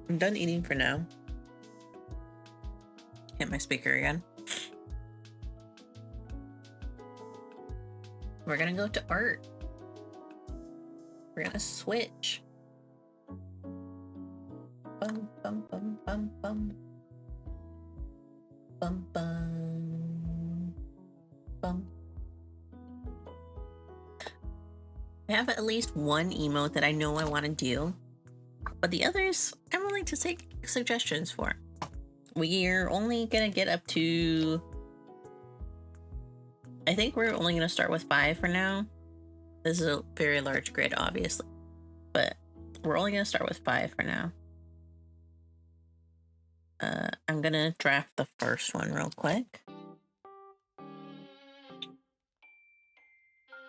I'm done eating for now. Hit my speaker again. We're gonna go to art. We're gonna switch. Bum bum bum bum bum. Bum bum bum. I have at least one emote that I know I want to do, but the others I'm willing to take suggestions for. We're only gonna get up to, I think we're only gonna start with 5 for now. This is a very large grid, obviously, but we're only gonna start with 5 for now. I'm gonna draft the first one real quick.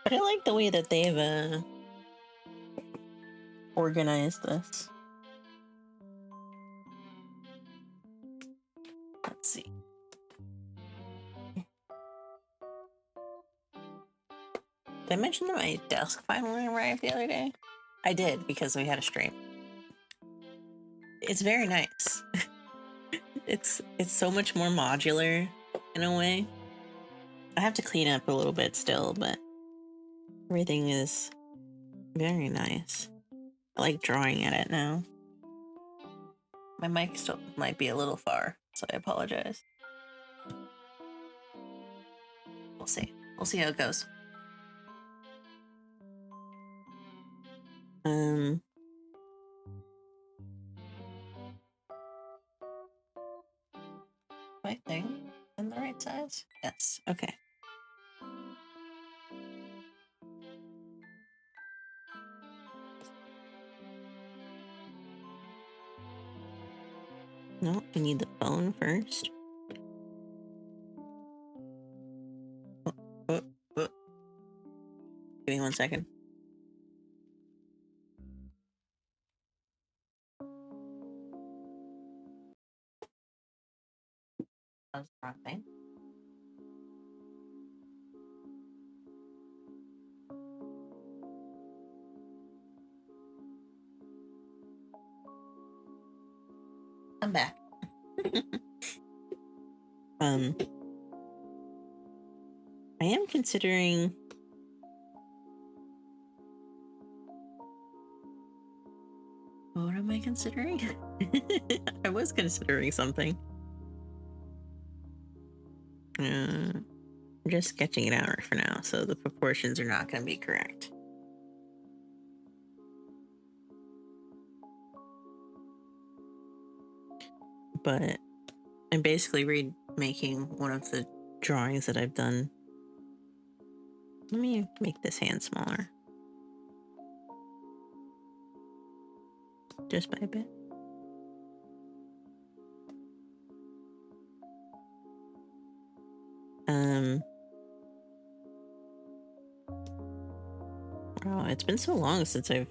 But I like the way that they've organized this. Let's see. Did I mention that my desk finally arrived the other day? I did, because we had a stream. It's very nice. It's so much more modular in a way. I have to clean up a little bit still, but everything is very nice. I like drawing at it now. My mic still might be a little far, so I apologize. We'll see. We'll see how it goes. Right thing in the right size? Yes. Okay. No, we need the phone first. Oh, oh. Give me 1 second. That was the wrong thing. I'm back. I am considering. What am I considering? I was considering something. I'm just sketching it out for now, so the proportions are not going to be correct. But I'm basically remaking one of the drawings that I've done. Let me make this hand smaller. Just by a bit. Wow, it's been so long since I've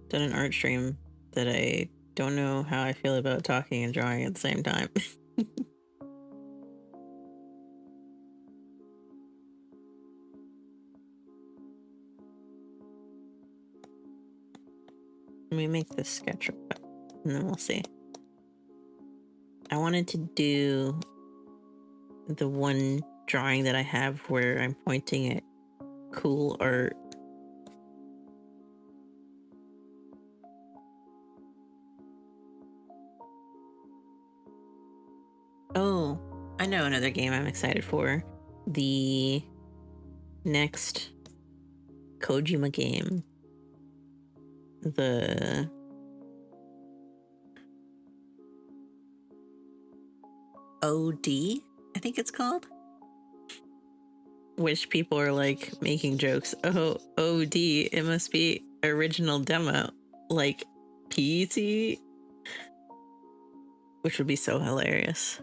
done an art stream that I don't know how I feel about talking and drawing at the same time. Let me make this sketch real quick, and then we'll see. I wanted to do the one drawing that I have where I'm pointing at cool art. Oh, I know another game I'm excited for. The next Kojima game. The OD, I think it's called. Which people are like making jokes. Oh, OD, it must be original demo. Like PT, which would be so hilarious.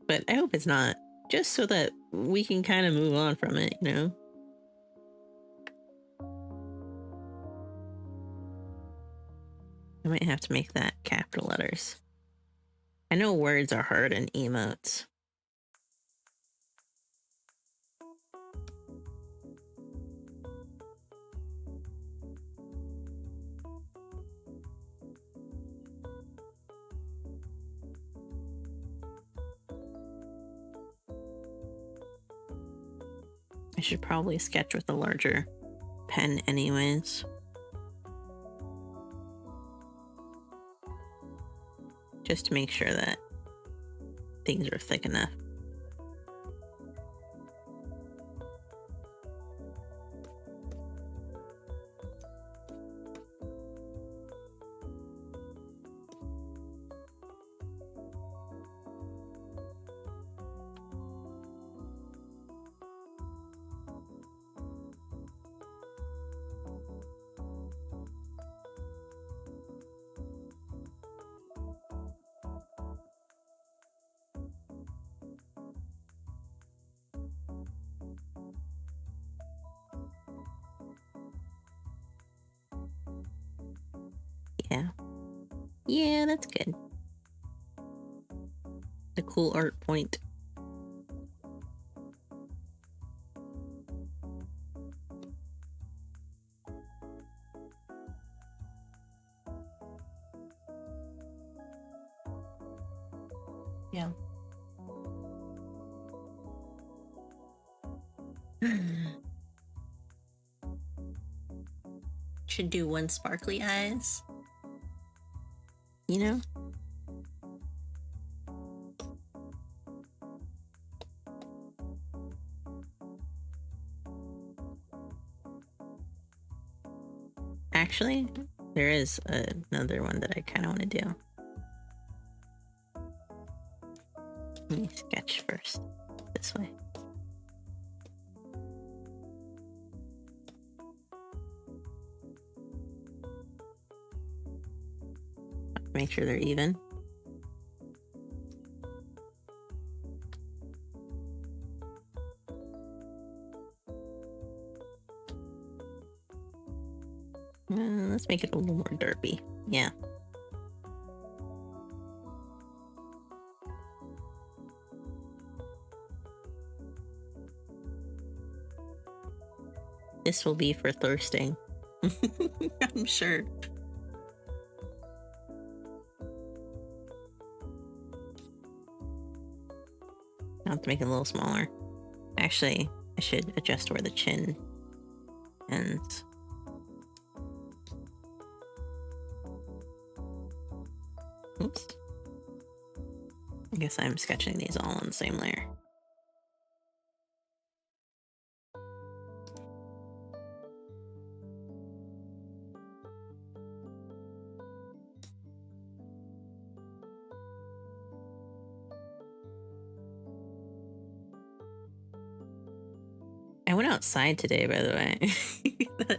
But I hope it's not, just so that we can kind of move on from it, you know? I might have to make that capital letters. I know words are hard in emotes. I should probably sketch with a larger pen anyways. Just to make sure that things are thick enough. Yeah. Yeah, that's good. A cool art point. Yeah. Should do one sparkly eyes. You know? Actually, there is another one that I kind of want to do. Let me sketch first. This way. Make sure they're even. Let's make it a little more derpy. Yeah. This will be for thirsting. I'm sure. I'll have to make it a little smaller. Actually, I should adjust where the chin ends. Oops. I guess I'm sketching these all on the same layer. I went outside today, by the way.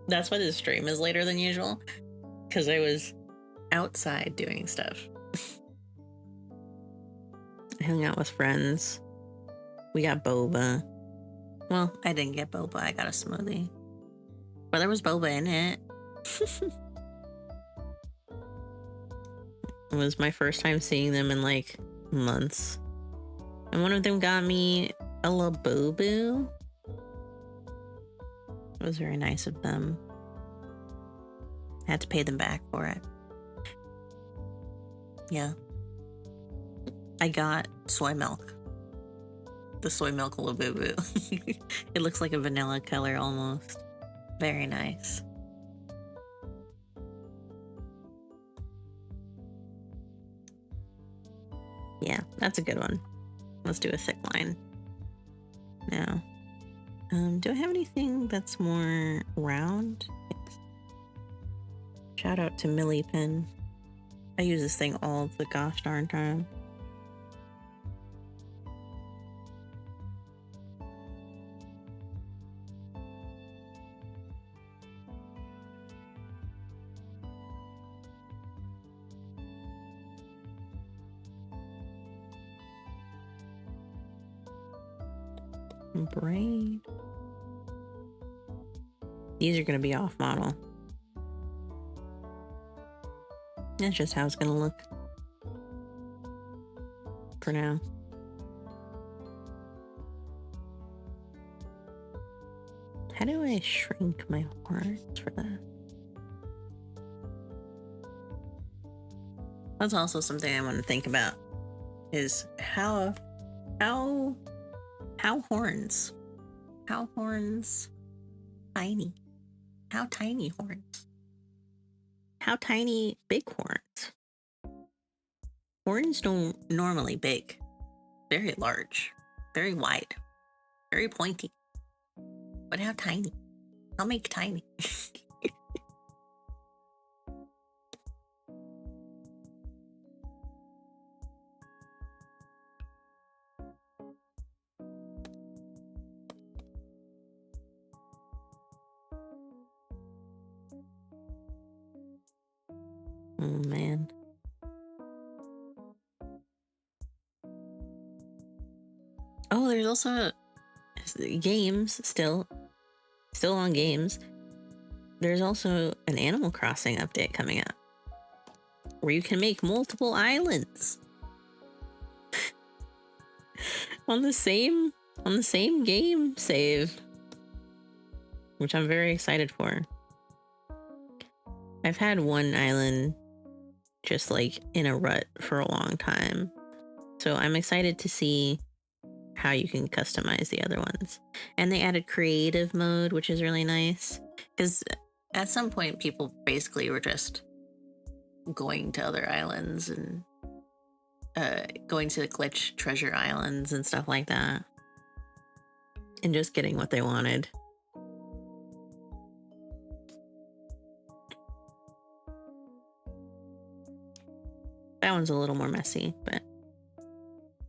That's why the stream is later than usual. Because I was outside doing stuff. I hung out with friends. We got boba. Well, I didn't get boba. I got a smoothie. But there was boba in it. It was my first time seeing them in like months. And one of them got me a Labubu. It was very nice of them. I had to pay them back for it. Yeah. I got soy milk. The soy milk Labubu. It looks like a vanilla color almost. Very nice. Yeah, that's a good one. Let's do a thick line. Now, do I have anything that's more round? Yes. Shout out to Millie Pen. I use this thing all the gosh darn time. Braid. These are going to be off model. That's just how it's going to look for now. How do I shrink my horns for that? That's also something I want to think about, is how horns? How horns tiny? How tiny horns? How tiny big horns? Horns don't normally big. Very large, very wide, very pointy. But how tiny? I'll make tiny. Oh man. Oh, there's also games still on games. There's also an Animal Crossing update coming up where you can make multiple islands on the same game save, which I'm very excited for. I've had one island just like in a rut for a long time, so I'm excited to see how you can customize the other ones. And they added creative mode, which is really nice, because at some point people basically were just going to other islands and going to the glitch treasure islands and stuff like that, and just getting what they wanted. That one's a little more messy, but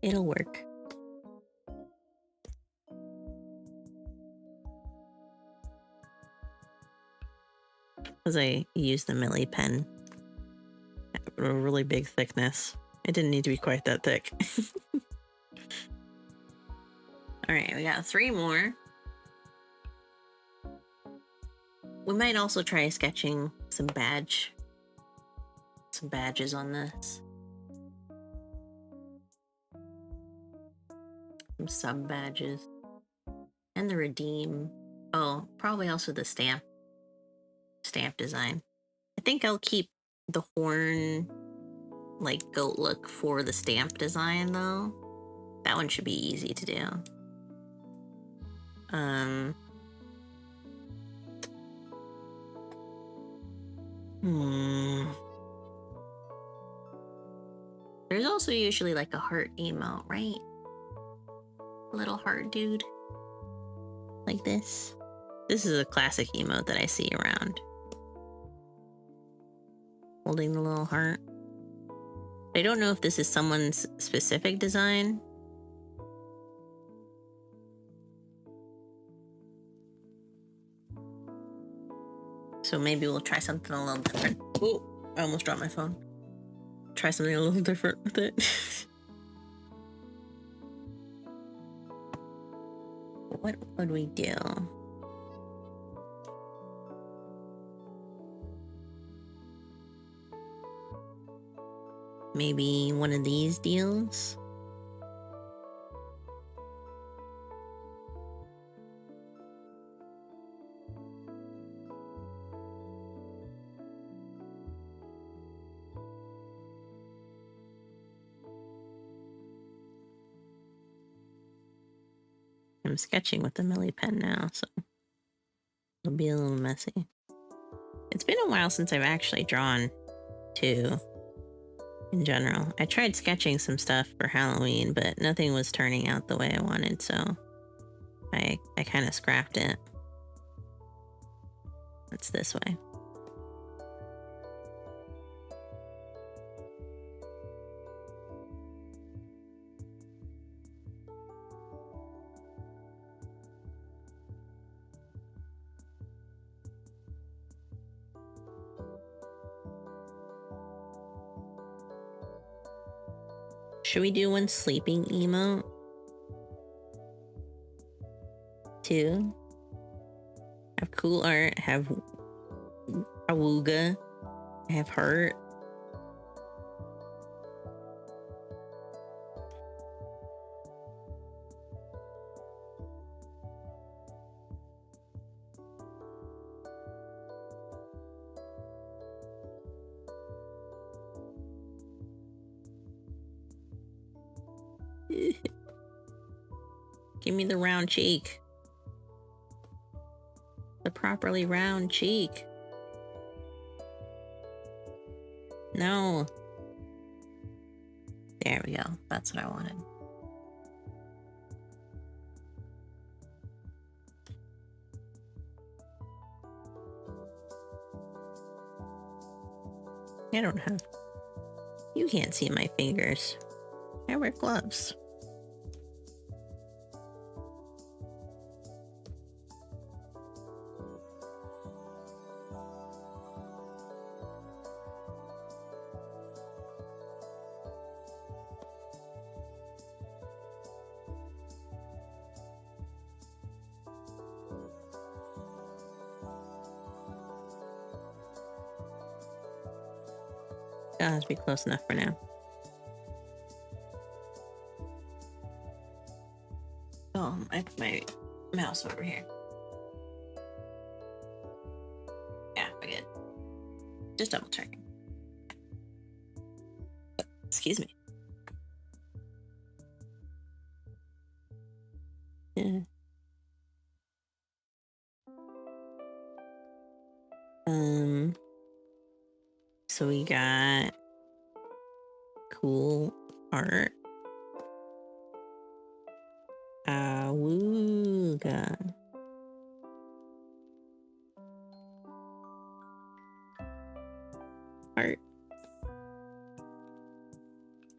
it'll work. Because I used the Millie pen, a really big thickness. It didn't need to be quite that thick. All right, we got 3 more. We might also try sketching some badges on this. Some sub badges. And the redeem. Oh, probably also the stamp design. I think I'll keep the horn, like, goat look for the stamp design, though. That one should be easy to do. There's also usually like a heart emote, right? A little heart dude. Like this. This is a classic emote that I see around. Holding the little heart. I don't know if this is someone's specific design. So maybe we'll try something a little different. Oh, I almost dropped my phone. Try something a little different with it. What would we do? Maybe one of these deals? I'm sketching with the Millie pen now, so it'll be a little messy. It's been a while since I've actually drawn, too, in general. I tried sketching some stuff for Halloween, but nothing was turning out the way I wanted, so I kind of scrapped it. It's this way. Should we do one sleeping emote? 2? Have cool art, have awooga, have heart. Give me the round cheek. The properly round cheek. No. There we go. That's what I wanted. I don't have... You can't see my fingers. I wear gloves. That has to be close enough for now. Oh, I put my mouse over here. Yeah, we're good. Just double checking. Excuse me. Yeah. So we got cool art. Awooga. Art.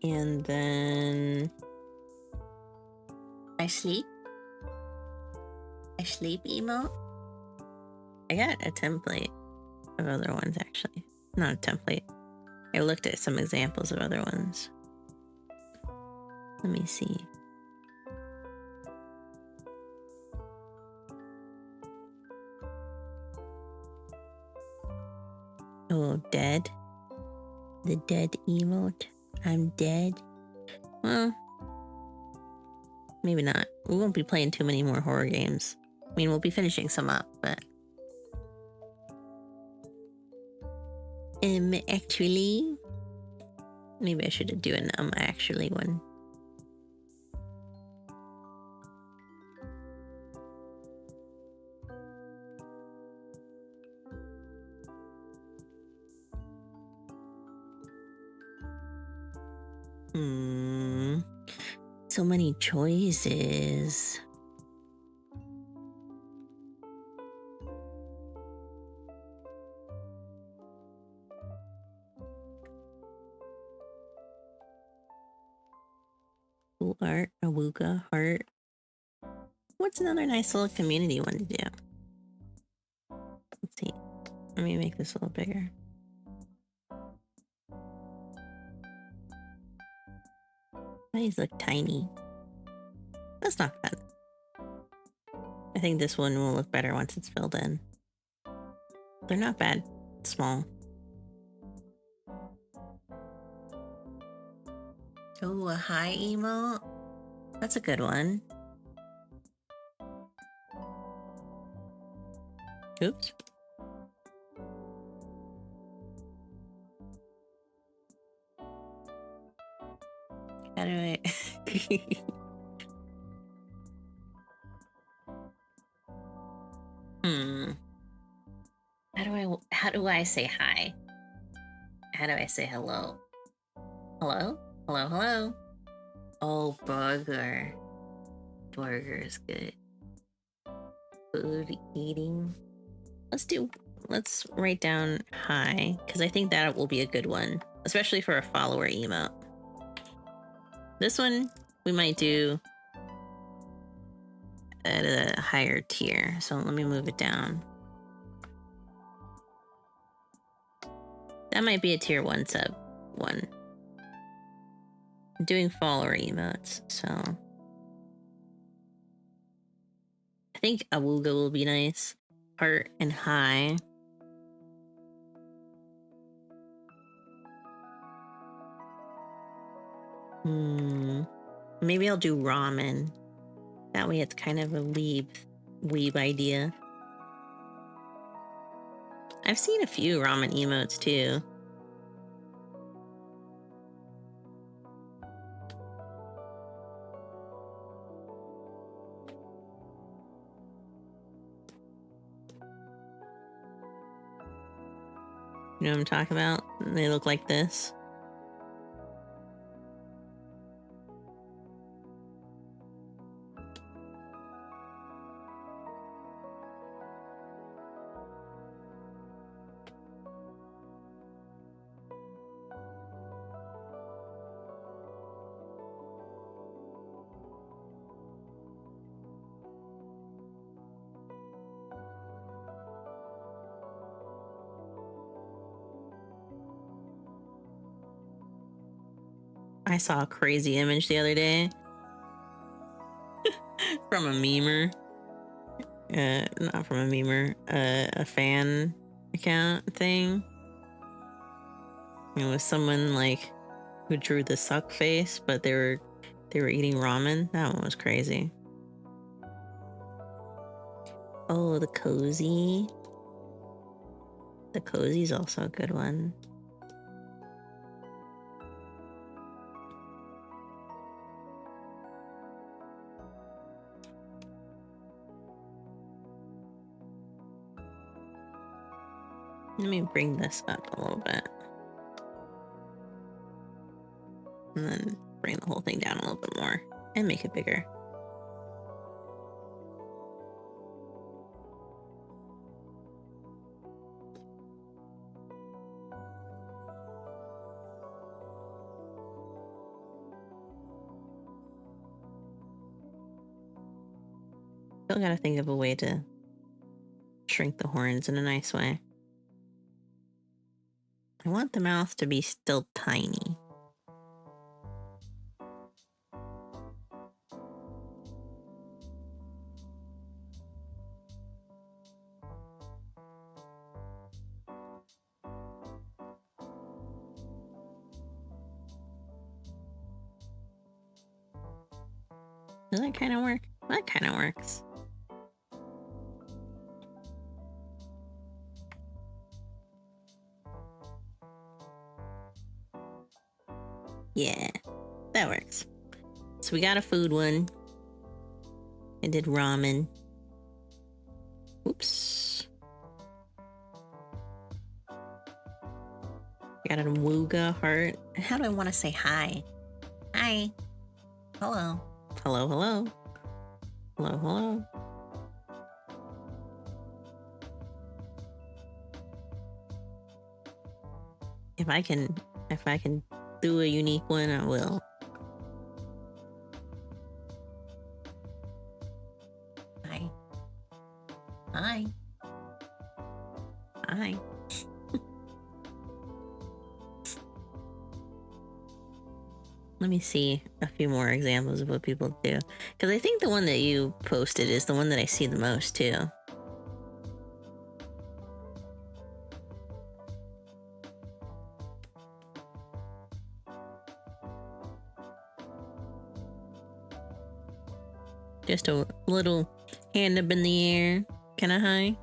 And then I sleep emote. I got a template of other ones actually. Not a template. I looked at some examples of other ones. Let me see. Oh, dead. The dead emote. I'm dead. Well, maybe not. We won't be playing too many more horror games. I mean, we'll be finishing some up, but... Actually... Maybe I should do an actually one. So many choices. Cool art, awooga, heart. What's another nice little community one to do? Let's see. Let me make this a little bigger. These look tiny. That's not bad. I think this one will look better once it's filled in. They're not bad. Small. Oh, a high emote? That's a good one. Oops. How do I... How do I say hi? How do I say hello? Hello? Hello, hello? Oh, burger. Burger is good. Food eating. Let's write down hi, because I think that will be a good one, especially for a follower emote. This one we might do at a higher tier, so let me move it down. That might be a tier 1 sub one. I'm doing follower emotes, so I think awooga will be nice. Heart and high. Maybe I'll do ramen. That way it's kind of a weeb idea. I've seen a few ramen emotes too. You know what I'm talking about? They look like this. I saw a crazy image the other day from a memer. Not from a memer, a fan account thing. It was someone like who drew the suck face, but they were eating ramen. That one was crazy. Oh, the cozy. The cozy's also a good one. Let me bring this up a little bit. And then bring the whole thing down a little bit more and make it bigger. Still gotta think of a way to shrink the horns in a nice way. I want the mouth to be still tiny. Does that kind of work? That kind of works. Yeah, that works. So we got a food one. I did ramen. Oops. Got a wooga heart. And how do I want to say hi? Hi. Hello. Hello, hello. Hello, hello. If I can do a unique one, I will. Hi. Hi. Hi. Let me see a few more examples of what people do. Because I think the one that you posted is the one that I see the most too. Just a little hand up in the air. Kind of high.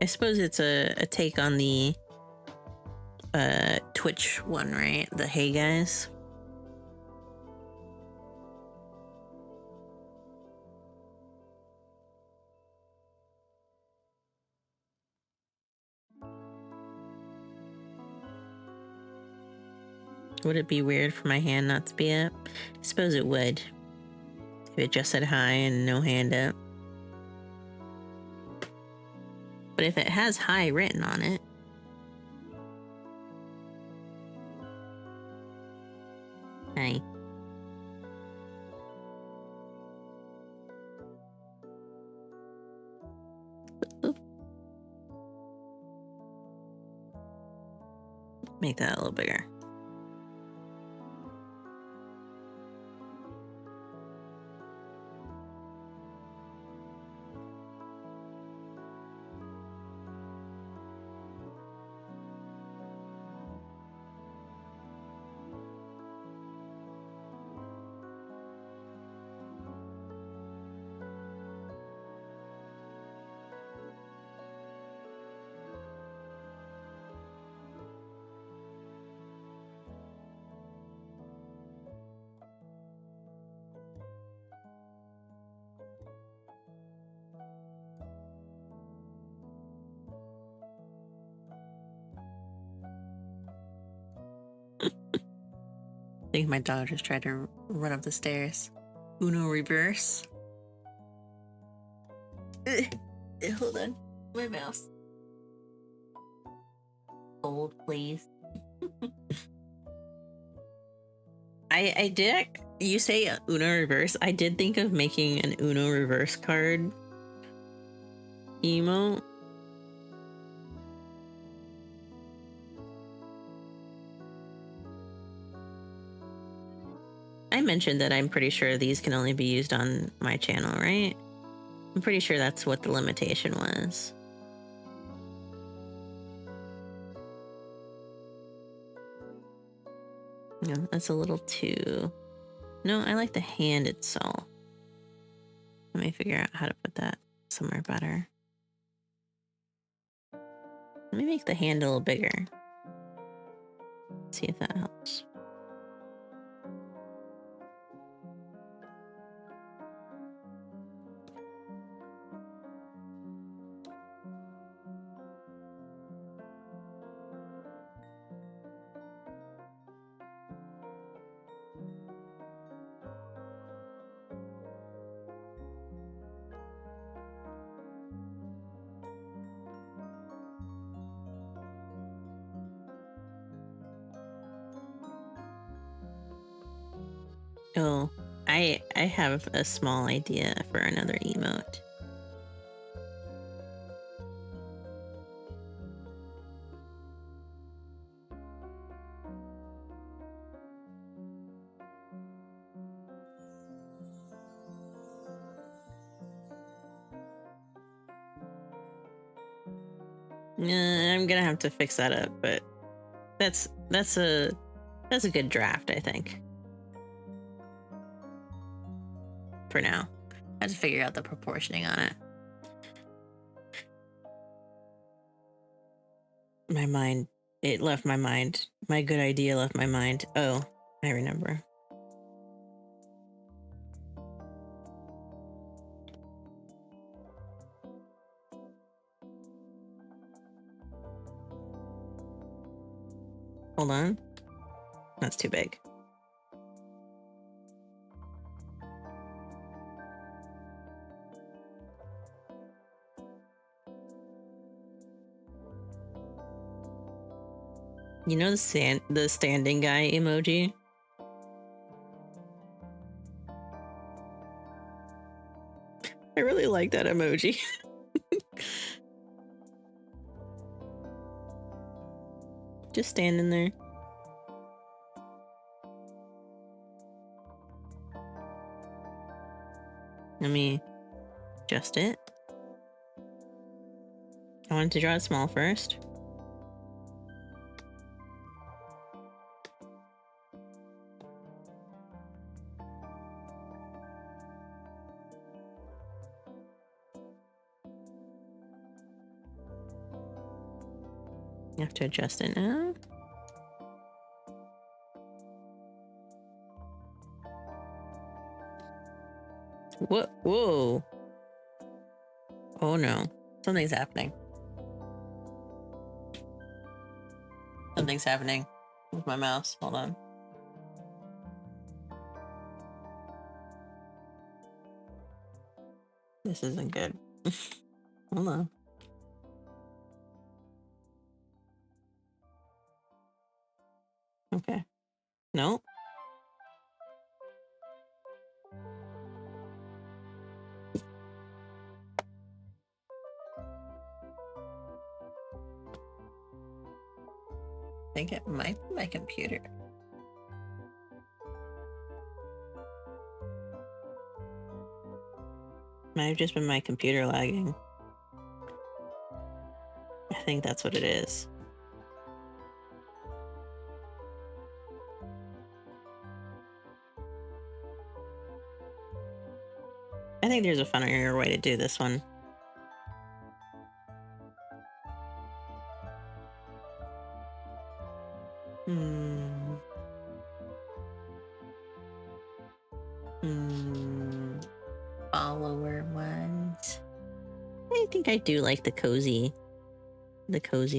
I suppose it's a take on the Twitch one, right? The Hey Guys. Would it be weird for my hand not to be up? I suppose it would. If it just said hi and no hand up. But if it has hi written on it. Hi. Oop. Make that a little bigger. I think my dog just tried to run up the stairs. Uno reverse. Hold on. My mouse. Hold, please. I did. You say Uno reverse. I did think of making an Uno reverse card emote. I mentioned that I'm pretty sure these can only be used on my channel, right? I'm pretty sure that's what the limitation was. No, that's a little too... No, I like the hand itself. Let me figure out how to put that somewhere better. Let me make the hand a little bigger. See if that helps. Oh, I have a small idea for another emote. I'm gonna have to fix that up, but that's a good draft, I think. For now, I have to figure out the proportioning on it. My mind, it left my mind. My good idea left my mind. Oh, I remember. Hold on. That's too big. You know the standing guy emoji? I really like that emoji. Just standing there. Let me adjust it. I wanted to draw it small first. You have to adjust it now. What? Whoa. Oh no. Something's happening. Something's happening with my mouse. Hold on. This isn't good. Hold on. Okay. No. I think it might be my computer. Might have just been my computer lagging. I think that's what it is. I think there's a funnier way to do this one. Follower ones. I think I do like the cozy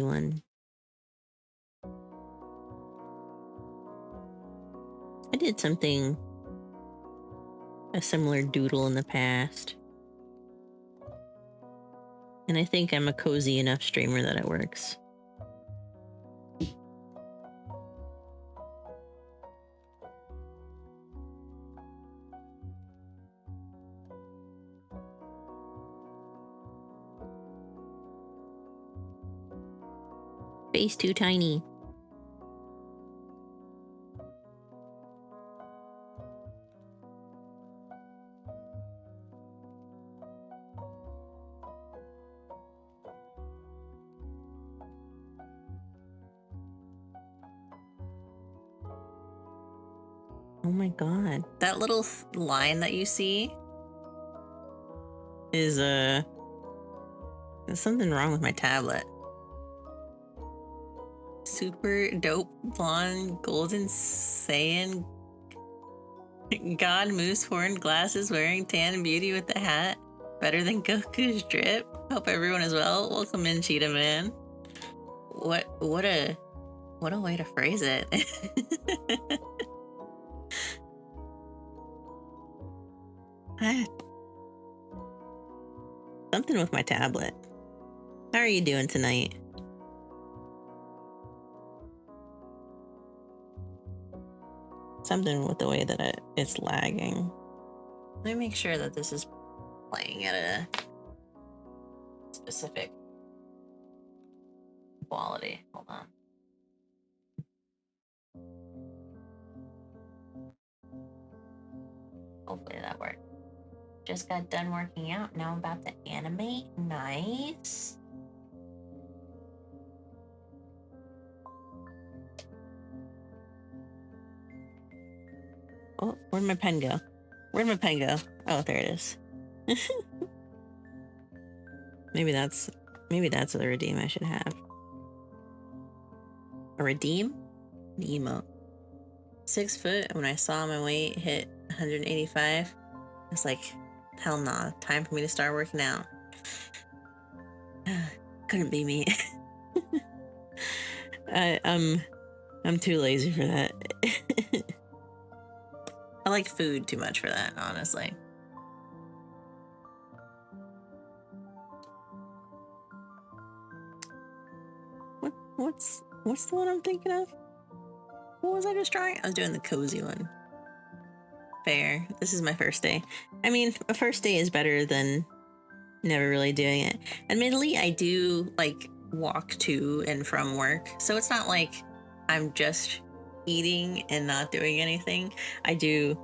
one. did something, a similar doodle in the past. And I think I'm a cozy enough streamer that it works. Face too tiny. Oh my god. That little line that you see is there's something wrong with my tablet. Super dope blonde golden Saiyan god moose horn glasses wearing tan beauty with the hat. Better than Goku's drip. Hope everyone is well. Welcome in, Cheetah Man. What a way to phrase it. Something with my tablet. How are you doing tonight? Something with the way that it's lagging. Let me make sure that this is playing at a specific quality. Hold on. Hopefully that worked. Just got done working out. Now I'm about to animate. Nice. Oh, where'd my pen go? Where'd my pen go? Oh, there it is. Maybe that's the redeem I should have. A redeem? An emote. 6 foot. When I saw my weight hit 185, I was like, hell nah, time for me to start working out. Couldn't be me. I'm too lazy for that. I like food too much for that, honestly. What's the one I'm thinking of? What was I just trying? I was doing the cozy one. Fair. This is my first day. I mean, a first day is better than never really doing it. Admittedly, I do like walk to and from work, so it's not like I'm just eating and not doing anything. I do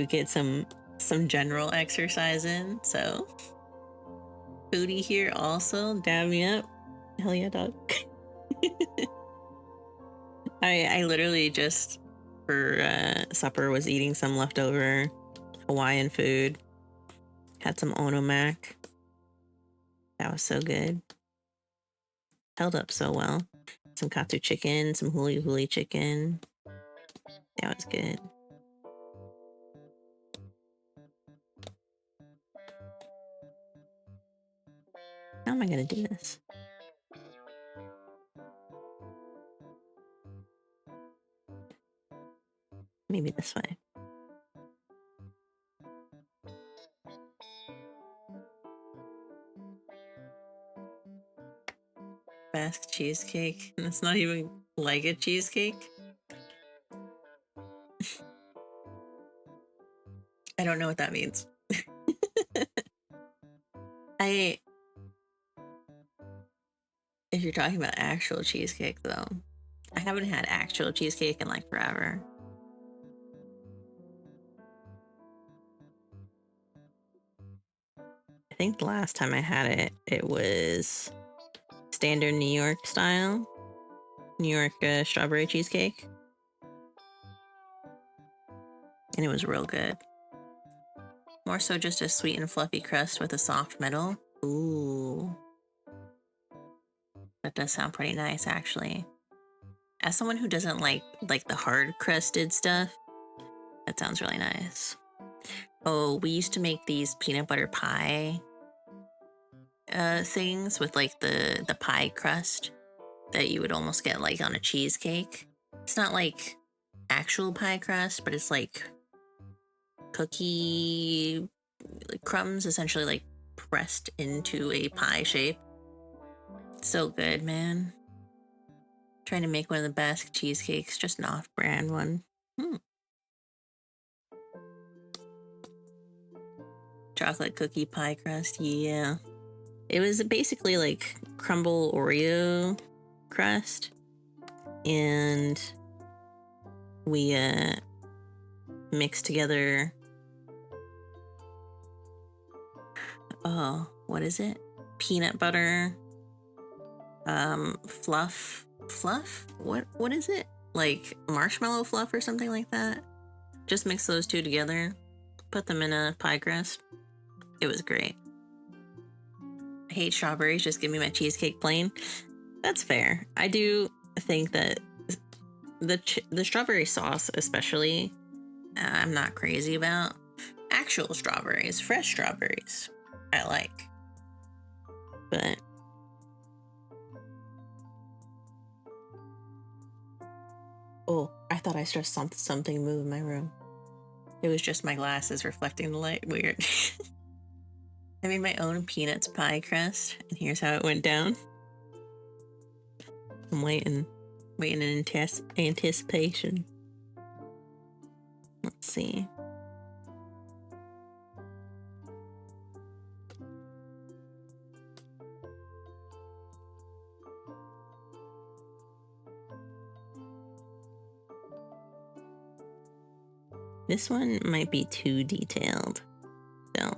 get some general exercise in, so foodie here also. Dab me up. Hell yeah, dog. I literally just for supper was eating some leftover Hawaiian food. Had some onomac. That was so good. Held up so well. Some katsu chicken, some huli huli chicken. That was good. How am I gonna do this? Maybe this way. Basque cheesecake. And it's not even like a cheesecake. I don't know what that means. If you're talking about actual cheesecake, though, I haven't had actual cheesecake in like forever. I think the last time I had it, it was standard New York style, New York strawberry cheesecake. And it was real good. More so just a sweet and fluffy crust with a soft middle. Ooh. That does sound pretty nice, actually. As someone who doesn't like the hard crusted stuff, that sounds really nice. Oh, we used to make these peanut butter pie things with like the pie crust that you would almost get like on a cheesecake. It's not like actual pie crust, but it's like cookie crumbs, essentially like pressed into a pie shape. So good, man. Trying to make one of the best cheesecakes, just an off-brand one. Chocolate cookie pie crust, yeah. It was basically like crumble Oreo crust, and we mixed together. Oh, what is it? Peanut butter, fluff. What is it? Like marshmallow fluff or something like that. Just mix those two together, put them in a pie crust. It was great. I hate strawberries. Just give me my cheesecake plain. That's fair. I do think that the strawberry sauce, especially, I'm not crazy about. Actual strawberries, fresh strawberries, I like. But oh, I thought I saw something move in my room. It was just my glasses reflecting the light. Weird. I made my own peanuts pie crust, and here's how it went down. I'm waiting in anticipation. Let's see. This one might be too detailed, so.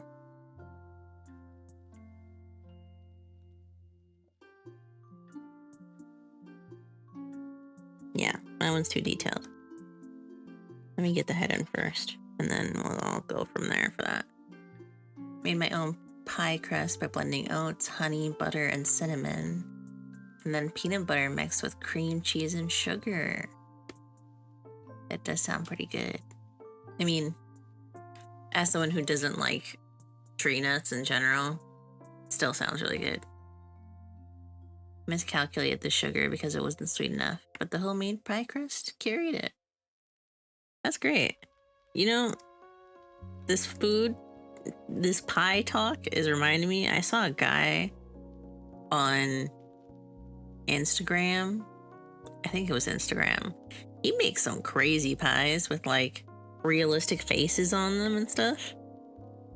Yeah, that one's too detailed. Let me get the head in first, and then I'll go from there for that. Made my own pie crust by blending oats, honey, butter, and cinnamon. And then peanut butter mixed with cream cheese and sugar. It does sound pretty good. I mean, as someone who doesn't like tree nuts in general, it still sounds really good. Miscalculated the sugar because it wasn't sweet enough, but the homemade pie crust carried it. That's great. You know, this pie talk is reminding me, I saw a guy on Instagram. I think it was Instagram. He makes some crazy pies with like realistic faces on them and stuff.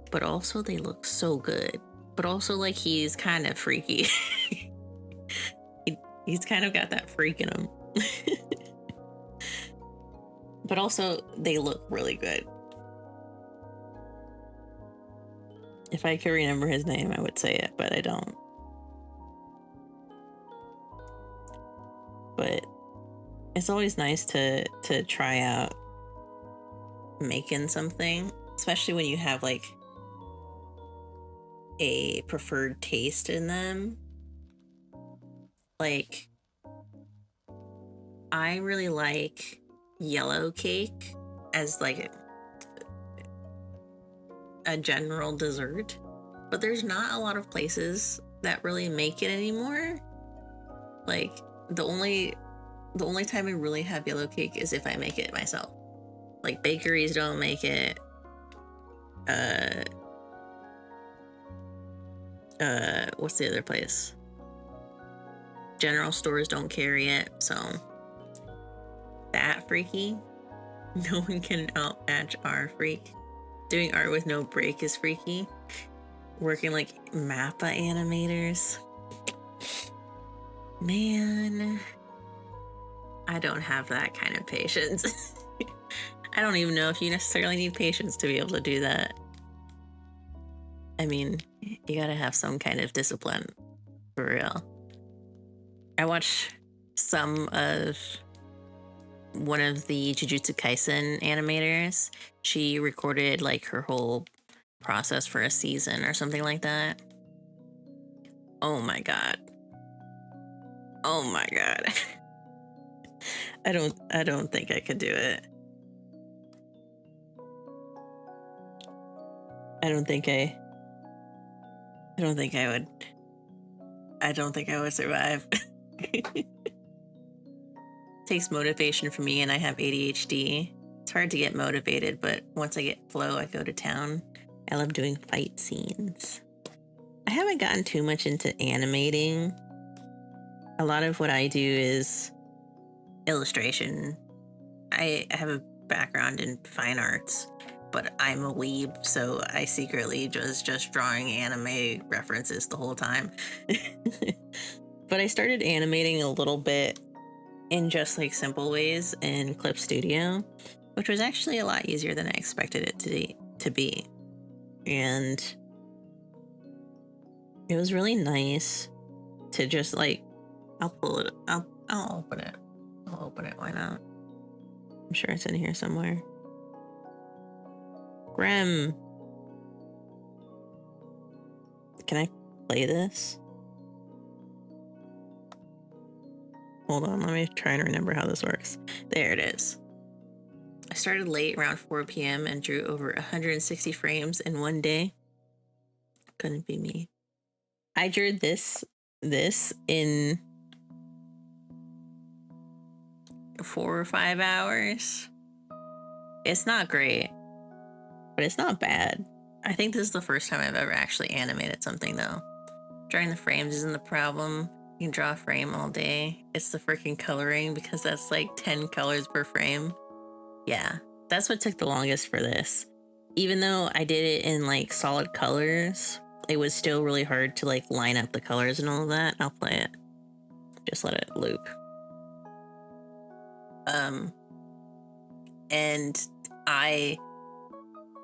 But also they look so good. But also like he's kind of freaky. He's kind of got that freak in him. But also they look really good. If I could remember his name, I would say it, but I don't. But it's always nice to try out making something, especially when you have like a preferred taste in them. Like, I really like yellow cake as like a general dessert, but there's not a lot of places that really make it anymore. Like the only time I really have yellow cake is if I make it myself. Like bakeries don't make it. What's the other place? General stores don't carry it, so that freaky. No one can outmatch our freak. Doing art with no break is freaky. Working like Mappa animators. Man, I don't have that kind of patience. I don't even know if you necessarily need patience to be able to do that. I mean, you gotta have some kind of discipline, for real. I watched some of one of the Jujutsu Kaisen animators. She recorded like her whole process for a season or something like that. Oh my god. Oh my god. I don't think I could do it. I don't think I would. I don't think I would survive. takes motivation from me, and I have ADHD. It's hard to get motivated, but once I get flow, I go to town. I love doing fight scenes. I haven't gotten too much into animating. A lot of what I do is illustration. I have a background in fine arts, but I'm a weeb, so I secretly just drawing anime references the whole time. But I started animating a little bit in just like simple ways in Clip Studio, which was actually a lot easier than I expected it to be. And it was really nice to just like, I'll pull it, I'll open it. I'll open it, why not? I'm sure it's in here somewhere. Grem. Can I play this? Hold on, let me try and remember how this works. There it is. I started late, around 4 p.m. and drew over 160 frames in one day. Couldn't be me. I drew this in 4 or 5 hours. It's not great, but it's not bad. I think this is the first time I've ever actually animated something though. Drawing the frames isn't the problem. You can draw a frame all day. It's the freaking coloring, because that's like 10 colors per frame. Yeah, that's what took the longest for this. Even though I did it in like solid colors, it was still really hard to like line up the colors and all of that. I'll play it. Just let it loop. And I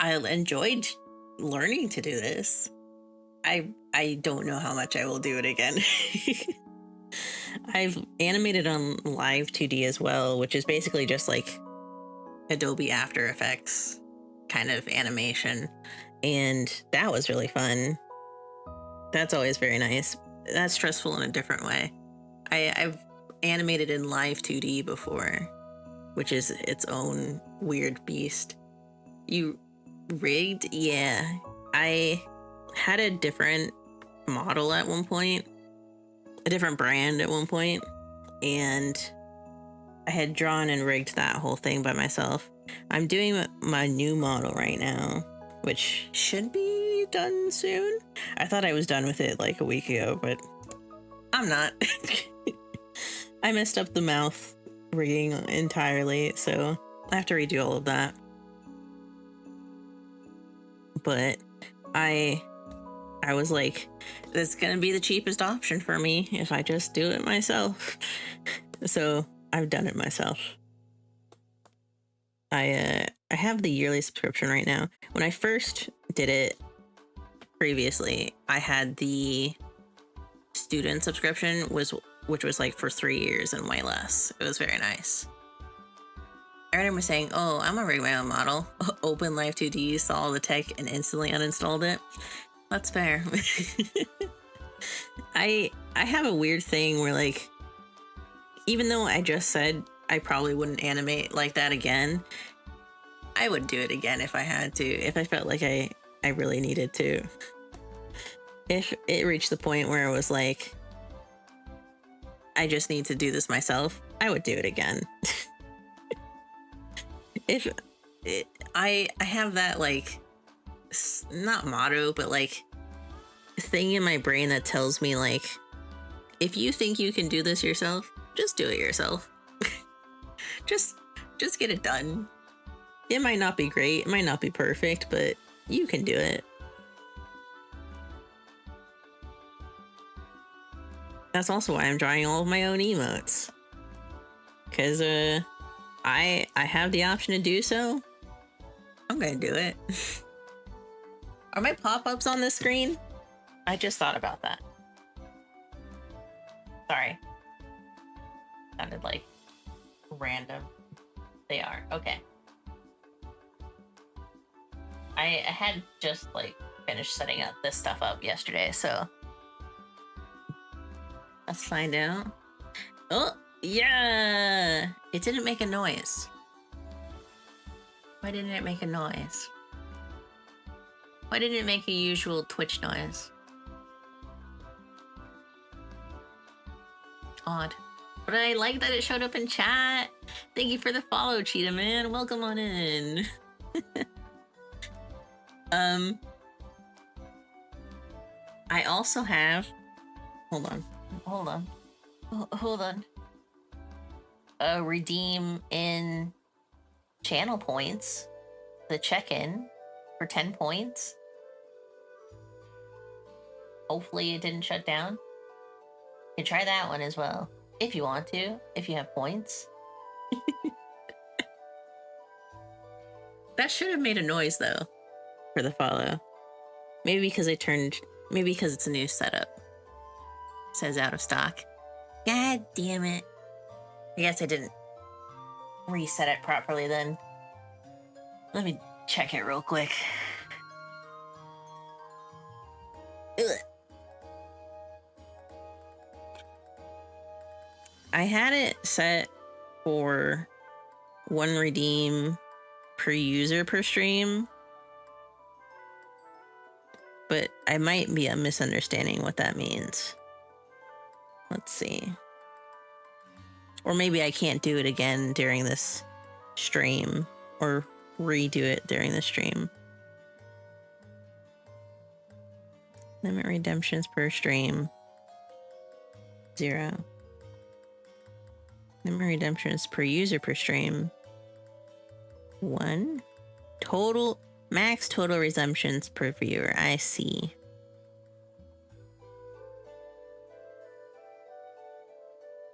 enjoyed learning to do this. I don't know how much I will do it again. I've animated on Live 2D as well, which is basically just like Adobe After Effects kind of animation. And that was really fun. That's always very nice. That's stressful in a different way. I've animated in Live 2D before, which is its own weird beast. You rigged? Yeah. I had a different model at one point, a different brand at one point, and I had drawn and rigged that whole thing by myself. I'm doing my new model right now, which should be done soon. I thought I was done with it like a week ago, but I'm not. I messed up the mouth rigging entirely, so I have to redo all of that. But I was like, that's gonna be the cheapest option for me if I just do it myself. So I've done it myself. I have the yearly subscription right now. When I first did it previously, I had the student subscription, which was like for 3 years and way less. It was very nice. I remember saying, oh, I'm gonna rig my own model. Open Live 2D, saw all the tech, and instantly uninstalled it. That's fair. I have a weird thing where, like, even though I just said I probably wouldn't animate like that again, I would do it again if I had to, if I felt like I really needed to. If it reached the point where it was like, I just need to do this myself, I would do it again. I have that, like, not motto, but like thing in my brain that tells me, like, if you think you can do this yourself, just do it yourself. just get it done. It might not be great, it might not be perfect, but you can do it. That's also why I'm drawing all of my own emotes, because I have the option to do so. I'm gonna do it. Are my pop-ups on this screen? I just thought about that. Sorry. Sounded like random. They are. Okay. I had just like finished setting up this stuff up yesterday, so let's find out. Oh, yeah! It didn't make a noise. Why didn't it make a noise? Why didn't it make a usual Twitch noise? Odd. But I like that it showed up in chat. Thank you for the follow, Cheetah Man. Welcome on in. I also have. Hold on. Redeem in channel points. The check-in for 10 points. Hopefully it didn't shut down. You can try that one as well if you want to, if you have points. That should have made a noise though for the follow. Maybe because maybe because it's a new setup. It says out of stock. God damn it. I guess I didn't reset it properly then. Let me check it real quick. Ugh. I had it set for 1 redeem per user per stream, but I might be misunderstanding what that means. Let's see. Or maybe I can't do it again during this stream, or redo it during the stream. Limit redemptions per stream. 0. Limit redemptions per user per stream. 1. Max total redemptions per viewer. I see.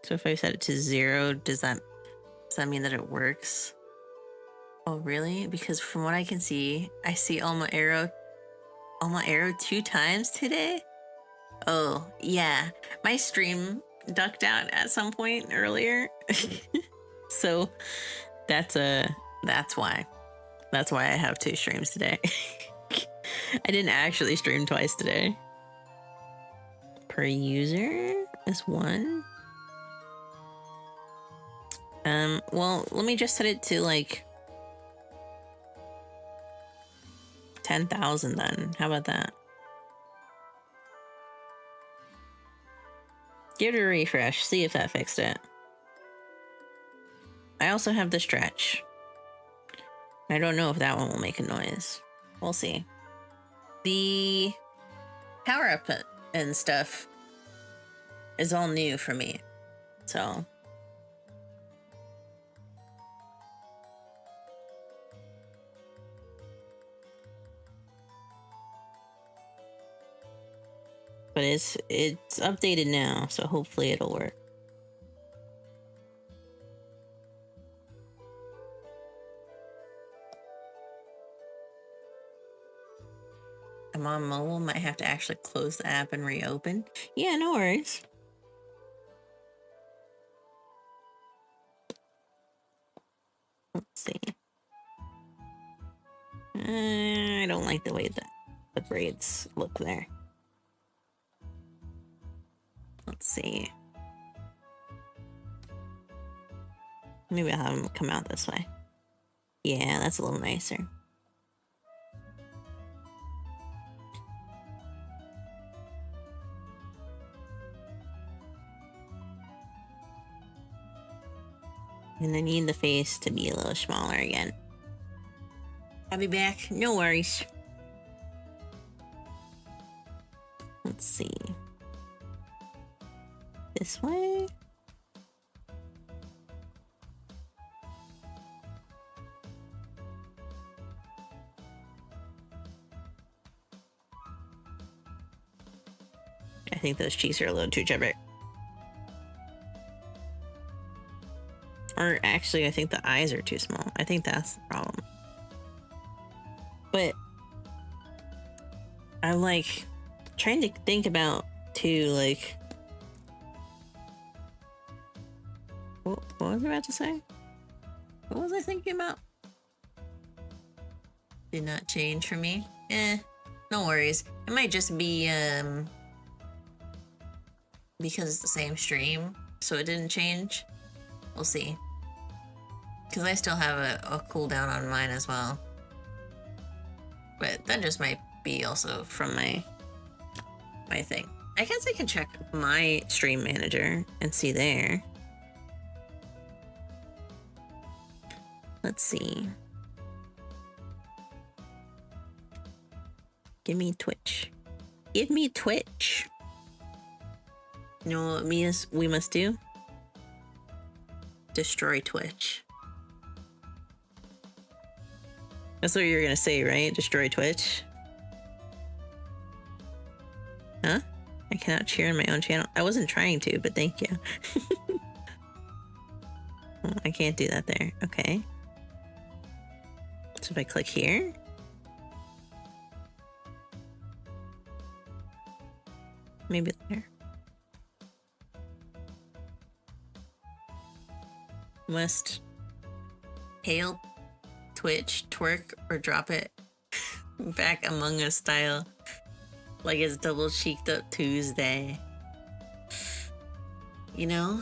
So if I set it to 0, does that mean that it works? Oh, really? Because from what I can see, I see Alma Arrow 2 times today. Oh, yeah. My stream ducked out at some point earlier. So that's why. That's why I have 2 streams today. I didn't actually stream twice today. Per user is 1. Well, let me just set it to like 10,000 then. How about that? Give it a refresh, see if that fixed it. I also have the stretch. I don't know if that one will make a noise. We'll see. The power up and stuff is all new for me. So but it's updated now, so hopefully it'll work. I'm on mobile, might have to actually close the app and reopen. Yeah, no worries. Let's see. I don't like the way that the braids look there. Let's see. Maybe I'll have them come out this way. Yeah, that's a little nicer. And I need the face to be a little smaller again. I'll be back. No worries. Let's see. This way? I think those cheeks are a little too chubby. Or actually, I think the eyes are too small. I think that's the problem. But I'm like trying to think about too, like, what was I about to say? What was I thinking about? Did not change for me. No worries. It might just be because it's the same stream, so it didn't change. We'll see. Because I still have a cooldown on mine as well. But that just might be also from my thing. I guess I can check my stream manager and see there. Let's see. Give me Twitch. Give me Twitch. You know what we must do? Destroy Twitch. That's what you're gonna say, right? Destroy Twitch? Huh? I cannot cheer on my own channel. I wasn't trying to, but thank you. Oh, I can't do that there. Okay. So if I click here. Maybe there. Must hail Twitch, twerk, or drop it back Among Us style. Like it's double cheeked up Tuesday. You know?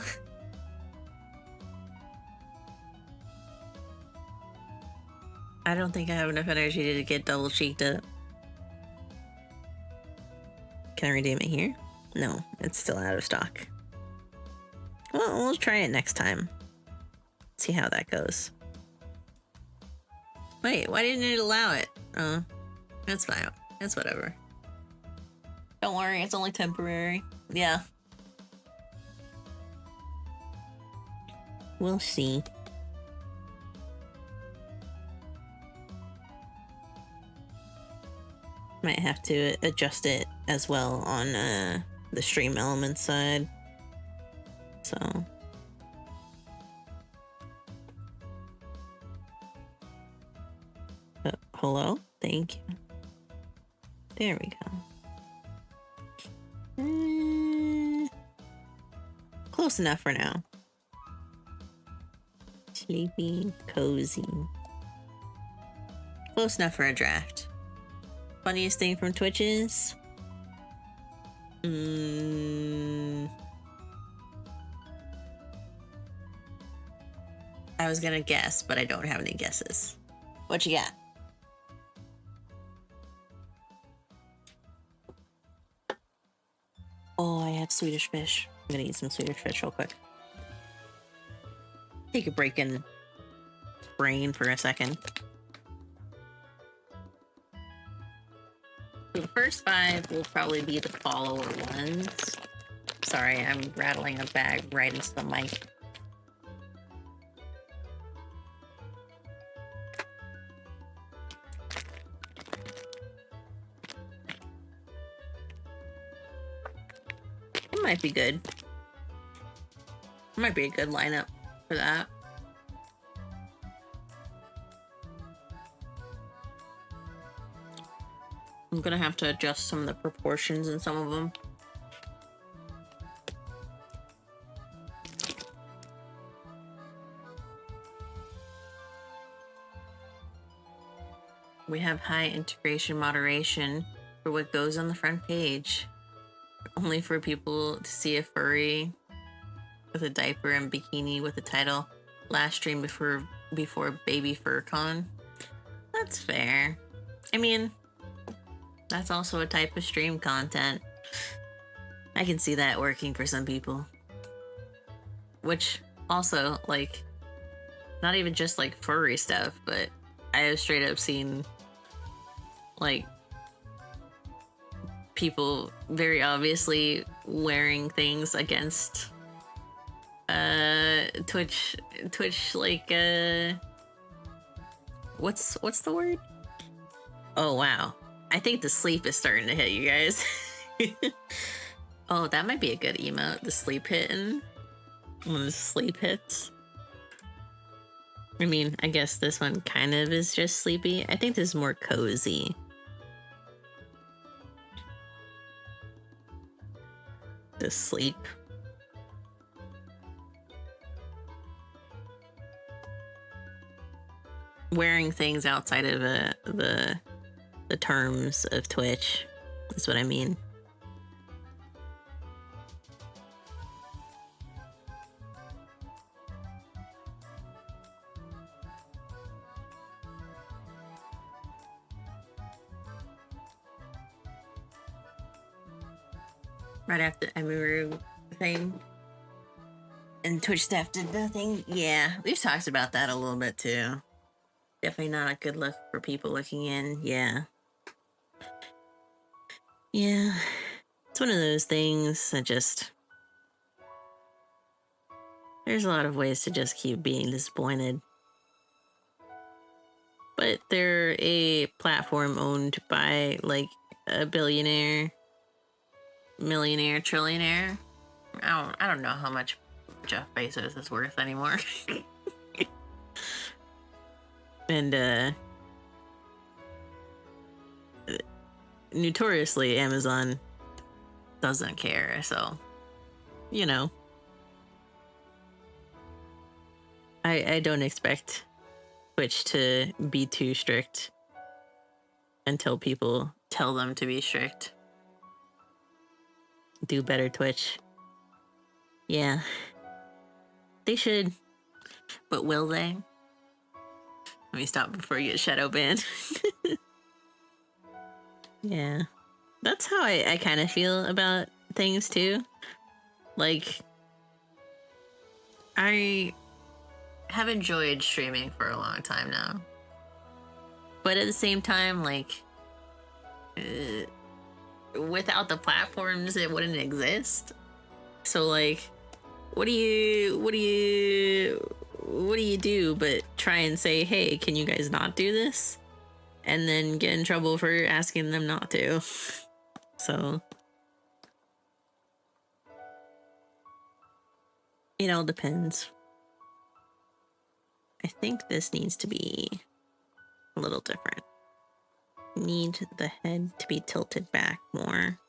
I don't think I have enough energy to get double cheeked up. Can I redeem it here? No, it's still out of stock. Well, we'll try it next time. See how that goes. Wait, why didn't it allow it? That's fine. That's whatever. Don't worry, it's only temporary. Yeah. We'll see. Might have to adjust it as well on the stream element side. So. Hello? Thank you. There we go. Close enough for now. Sleepy, cozy. Close enough for a draft. Funniest thing from Twitch is... I was gonna guess, but I don't have any guesses. What you got? Oh, I have Swedish fish. I'm gonna eat some Swedish fish real quick. Take a break in brain for a second. So the first 5 will probably be the follower ones. Sorry, I'm rattling a bag right into the mic. It might be good. It might be a good lineup for that. I'm gonna have to adjust some of the proportions in some of them. We have high integration moderation for what goes on the front page. Only for people to see a furry with a diaper and bikini with the title "Last stream before Baby FurCon." That's fair. I mean, that's also a type of stream content. I can see that working for some people. Which also, like, not even just like furry stuff, but I have straight up seen like people very obviously wearing things against Twitch like what's the word? Oh wow. I think the sleep is starting to hit you guys. Oh, that might be a good emote, the sleep hitting. When the sleep hits. I mean, I guess this one kind of is just sleepy. I think this is more cozy. The sleep. Wearing things outside of the terms of Twitch is what I mean. Right after Emiru thing. And Twitch staff did nothing. Yeah, we've talked about that a little bit too. Definitely not a good look for people looking in. Yeah. Yeah. It's one of those things that just. There's a lot of ways to just keep being disappointed. But they're a platform owned by like a billionaire, millionaire, trillionaire. I don't know how much Jeff Bezos is worth anymore. And notoriously Amazon doesn't care, so you know. I don't expect Twitch to be too strict until people tell them to be strict. Do better, Twitch. Yeah. They should. But will they? Let me stop before you get shadow banned. Yeah. That's how I kind of feel about things too. Like, I have enjoyed streaming for a long time now. But at the same time, like, without the platforms, it wouldn't exist. So, like, what do you do but try and say, hey, can you guys not do this? And then get in trouble for asking them not to. So it all depends. I think this needs to be a little different. Need the head to be tilted back more.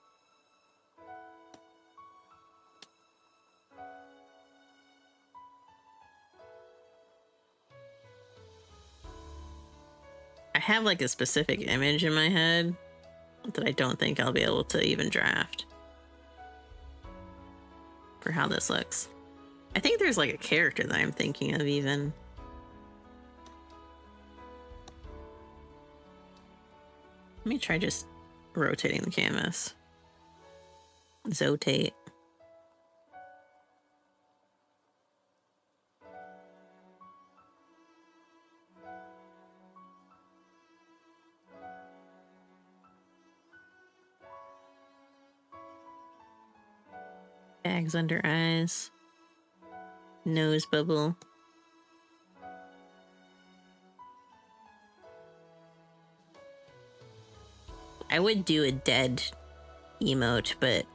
I have like a specific image in my head that I don't think I'll be able to even draft for how this looks. I think there's like a character that I'm thinking of even. Let me try just rotating the canvas. Zotate. Bags under eyes. Nose bubble. I would do a dead emote, but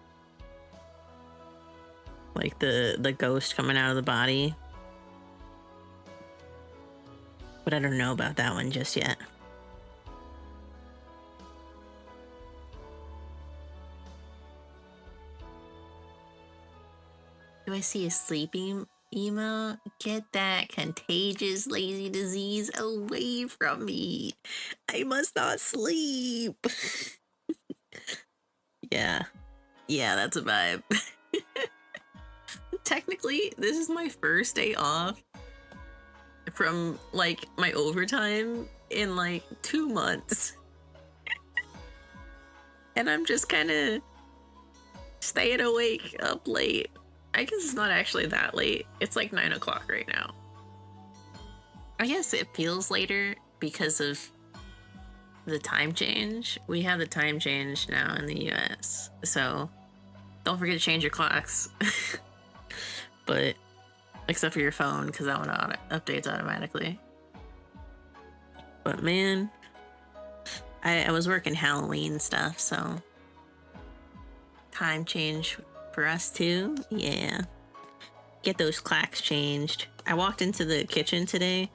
like the ghost coming out of the body. But I don't know about that one just yet. Do I see a sleeping emo? Get that contagious lazy disease away from me. I must not sleep. Yeah. Yeah, that's a vibe. Technically, this is my first day off from like my overtime in like 2 months. And I'm just kind of staying awake up late. I guess it's not actually that late. It's like 9 o'clock right now. I guess it feels later because of the time change. We have the time change now in the US. So don't forget to change your clocks. But except for your phone, because that one updates automatically. But man, I was working Halloween stuff, so time change for us too. Yeah. Get those clocks changed. I walked into the kitchen today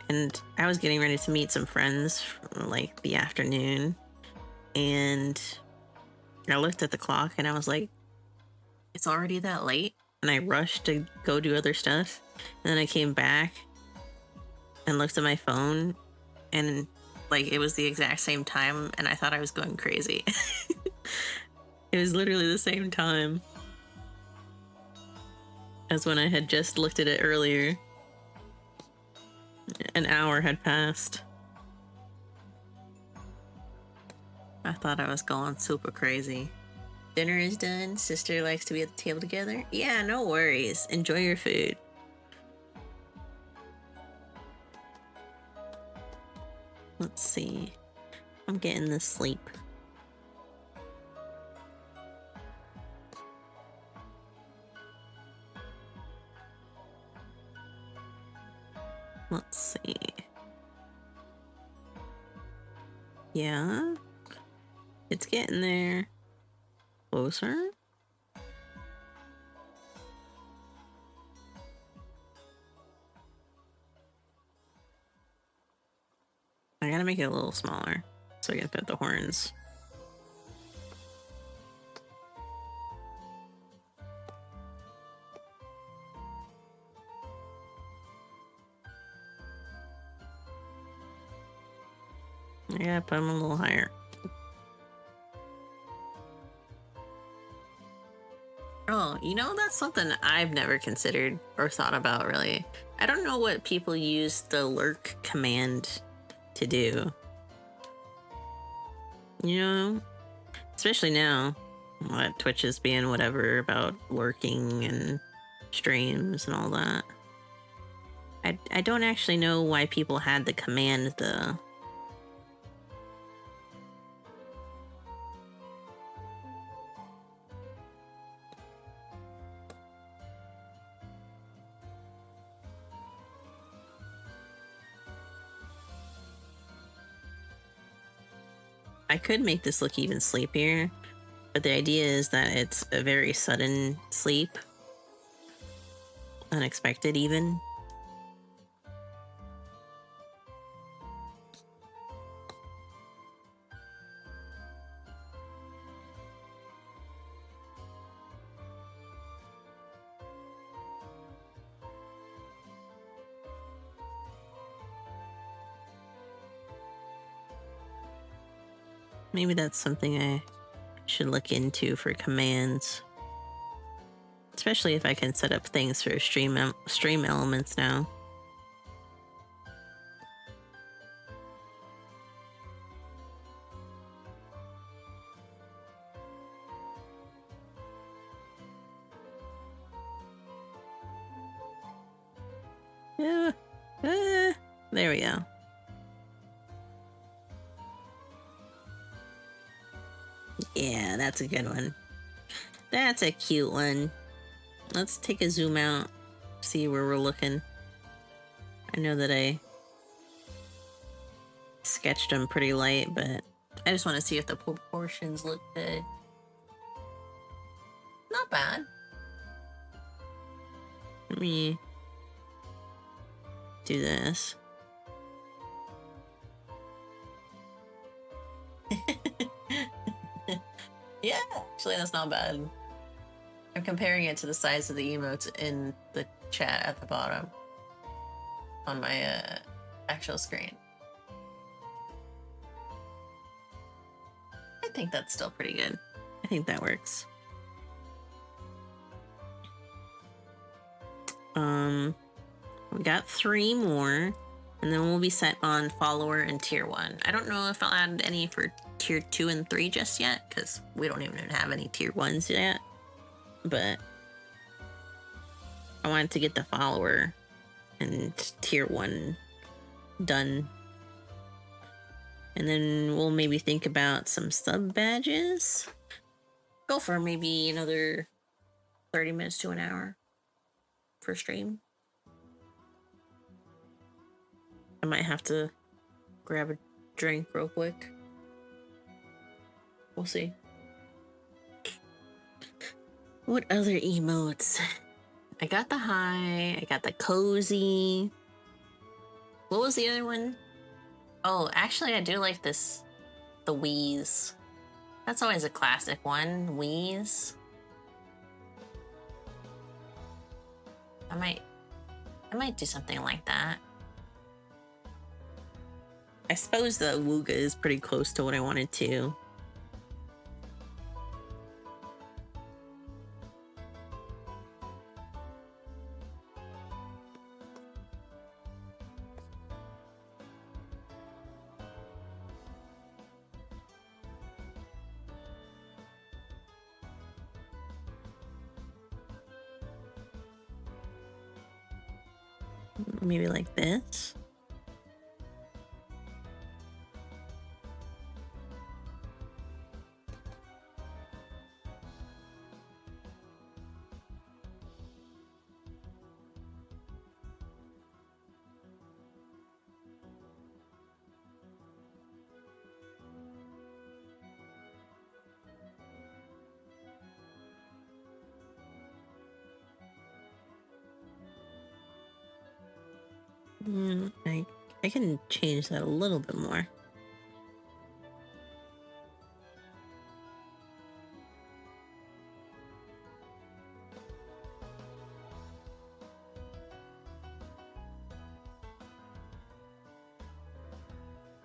and I was getting ready to meet some friends from like the afternoon. And I looked at the clock and I was like, it's already that late. And I rushed to go do other stuff. And then I came back and looked at my phone and like it was the exact same time and I thought I was going crazy. It was literally the same time as when I had just looked at it earlier. An hour had passed. I thought I was going super crazy. Dinner is done. Sister likes to be at the table together. Yeah, no worries. Enjoy your food. Let's see. I'm getting this sleep. Let's see. Yeah. It's getting there. Closer. I gotta make it a little smaller so I can fit the horns. I gotta put them a little higher. Oh, you know, that's something I've never considered or thought about, really. I don't know what people use the lurk command to do. You know? Especially now, what Twitch is being whatever about lurking and streams and all that. I don't actually know why people had the command, though. I could make this look even sleepier, but the idea is that it's a very sudden sleep. Unexpected, even. Maybe that's something I should look into for commands. Especially if I can set up things for stream elements now. Yeah. There we go. Yeah, that's a good one. That's a cute one. Let's take a zoom out, see where we're looking. I know that I sketched them pretty light, but I just want to see if the proportions look good. Not bad. Let me do this. Yeah, actually, that's not bad. I'm comparing it to the size of the emotes in the chat at the bottom on my actual screen. I think that's still pretty good. I think that works. We got 3 more, and then we'll be set on follower and tier 1. I don't know if I'll add any for tier 2 and 3 just yet, because we don't even have any tier 1s yet. But I wanted to get the follower and tier 1 done. And then we'll maybe think about some sub badges. Go for maybe another 30 minutes to an hour for stream. I might have to grab a drink real quick. We'll see. What other emotes? I got the high. I got the cozy. What was the other one? Oh, actually, I do like this. The wheeze. That's always a classic one. Wheeze. I might do something like that. I suppose the Wooga is pretty close to what I wanted to. Maybe like this. I can change that a little bit more.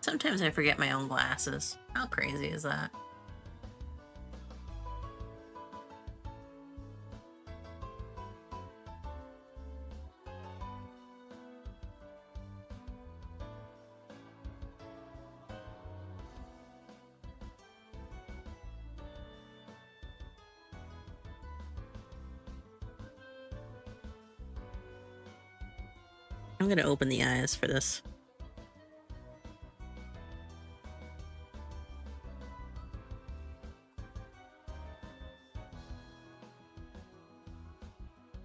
Sometimes I forget my own glasses. How crazy is that? I'm gonna open the eyes for this.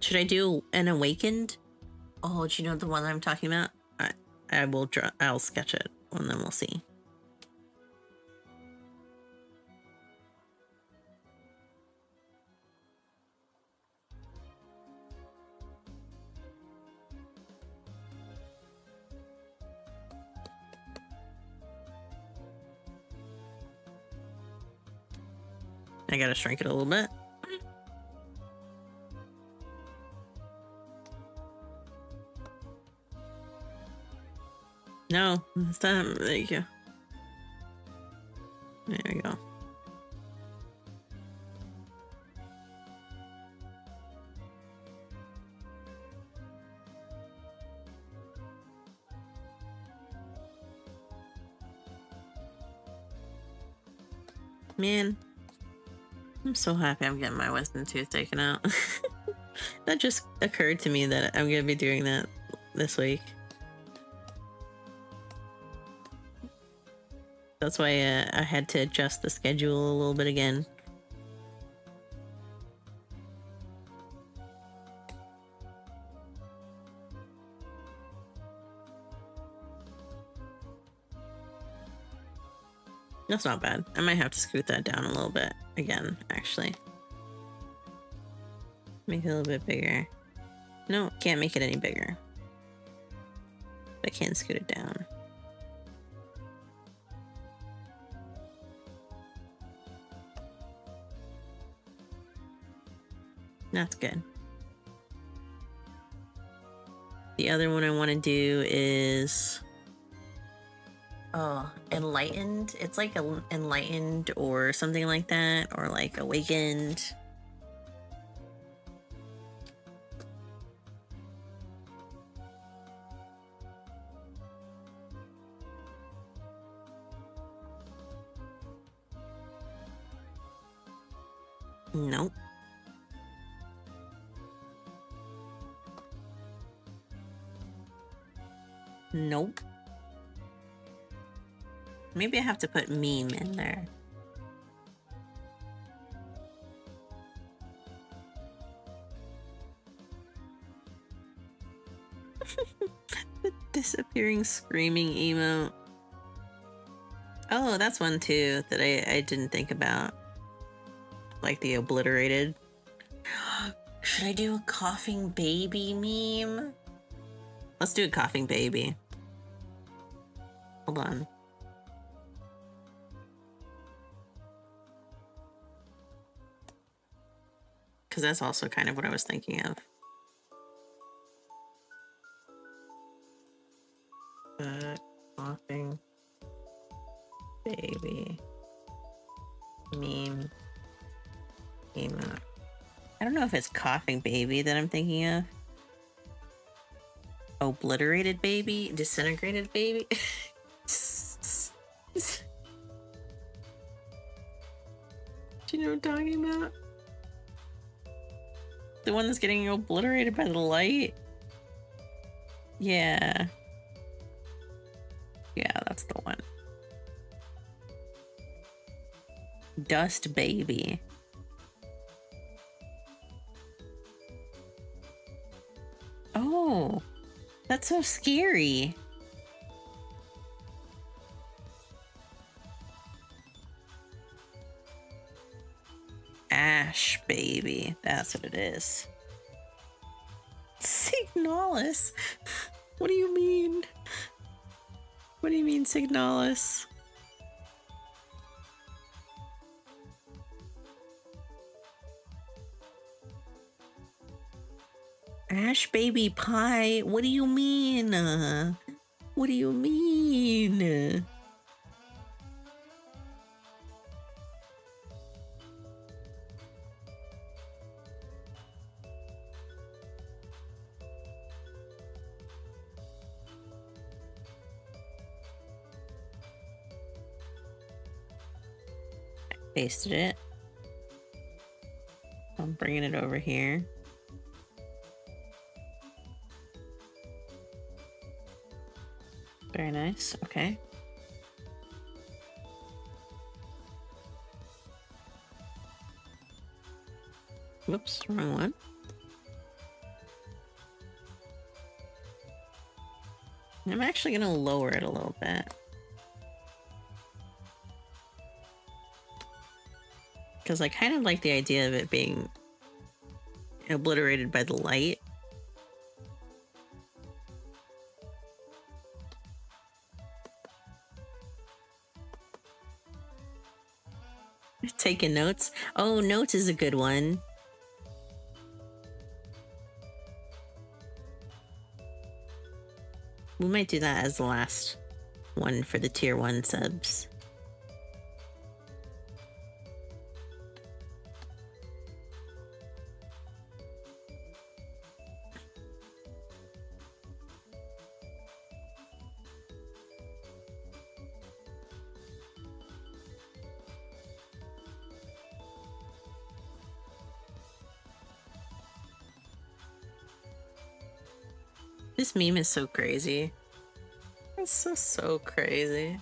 Should I do an awakened? Oh, do you know the one I'm talking about? I will draw. I'll sketch it, and then we'll see. I gotta shrink it a little bit. No, it's not. There you go. There we go. Man, I'm so happy I'm getting my wisdom tooth taken out. That just occurred to me that I'm gonna be doing that this week. That's why I had to adjust the schedule a little bit again. That's not bad. I might have to scoot that down a little bit again, actually. Make it a little bit bigger. No, can't make it any bigger. But I can scoot it down. That's good. The other one I want to do is... Oh, enlightened. It's like enlightened or something like that, or like awakened. Nope. Nope. Maybe I have to put meme in there. The disappearing screaming emote. Oh, that's one too that I didn't think about. Like the obliterated. Should I do a coughing baby meme? Let's do a coughing baby. Hold on. Because that's also kind of what I was thinking of. Coughing baby meme emote. I don't know if it's coughing baby that I'm thinking of. Obliterated baby? Disintegrated baby? Do you know what I'm talking about? The one that's getting obliterated by the light? Yeah. Yeah, that's the one. Dust baby. Oh, that's so scary. Ash baby. That's what it is. Signalis. What do you mean? What do you mean, Signalis? Ash baby pie? What do you mean? What do you mean? Pasted it. I'm bringing it over here. Very nice. Okay. Whoops, wrong one. I'm actually gonna lower it a little bit. Because I kind of like the idea of it being obliterated by the light. Taking notes. Oh, notes is a good one. We might do that as the last one for the tier 1 subs. This meme is so crazy. It's so crazy.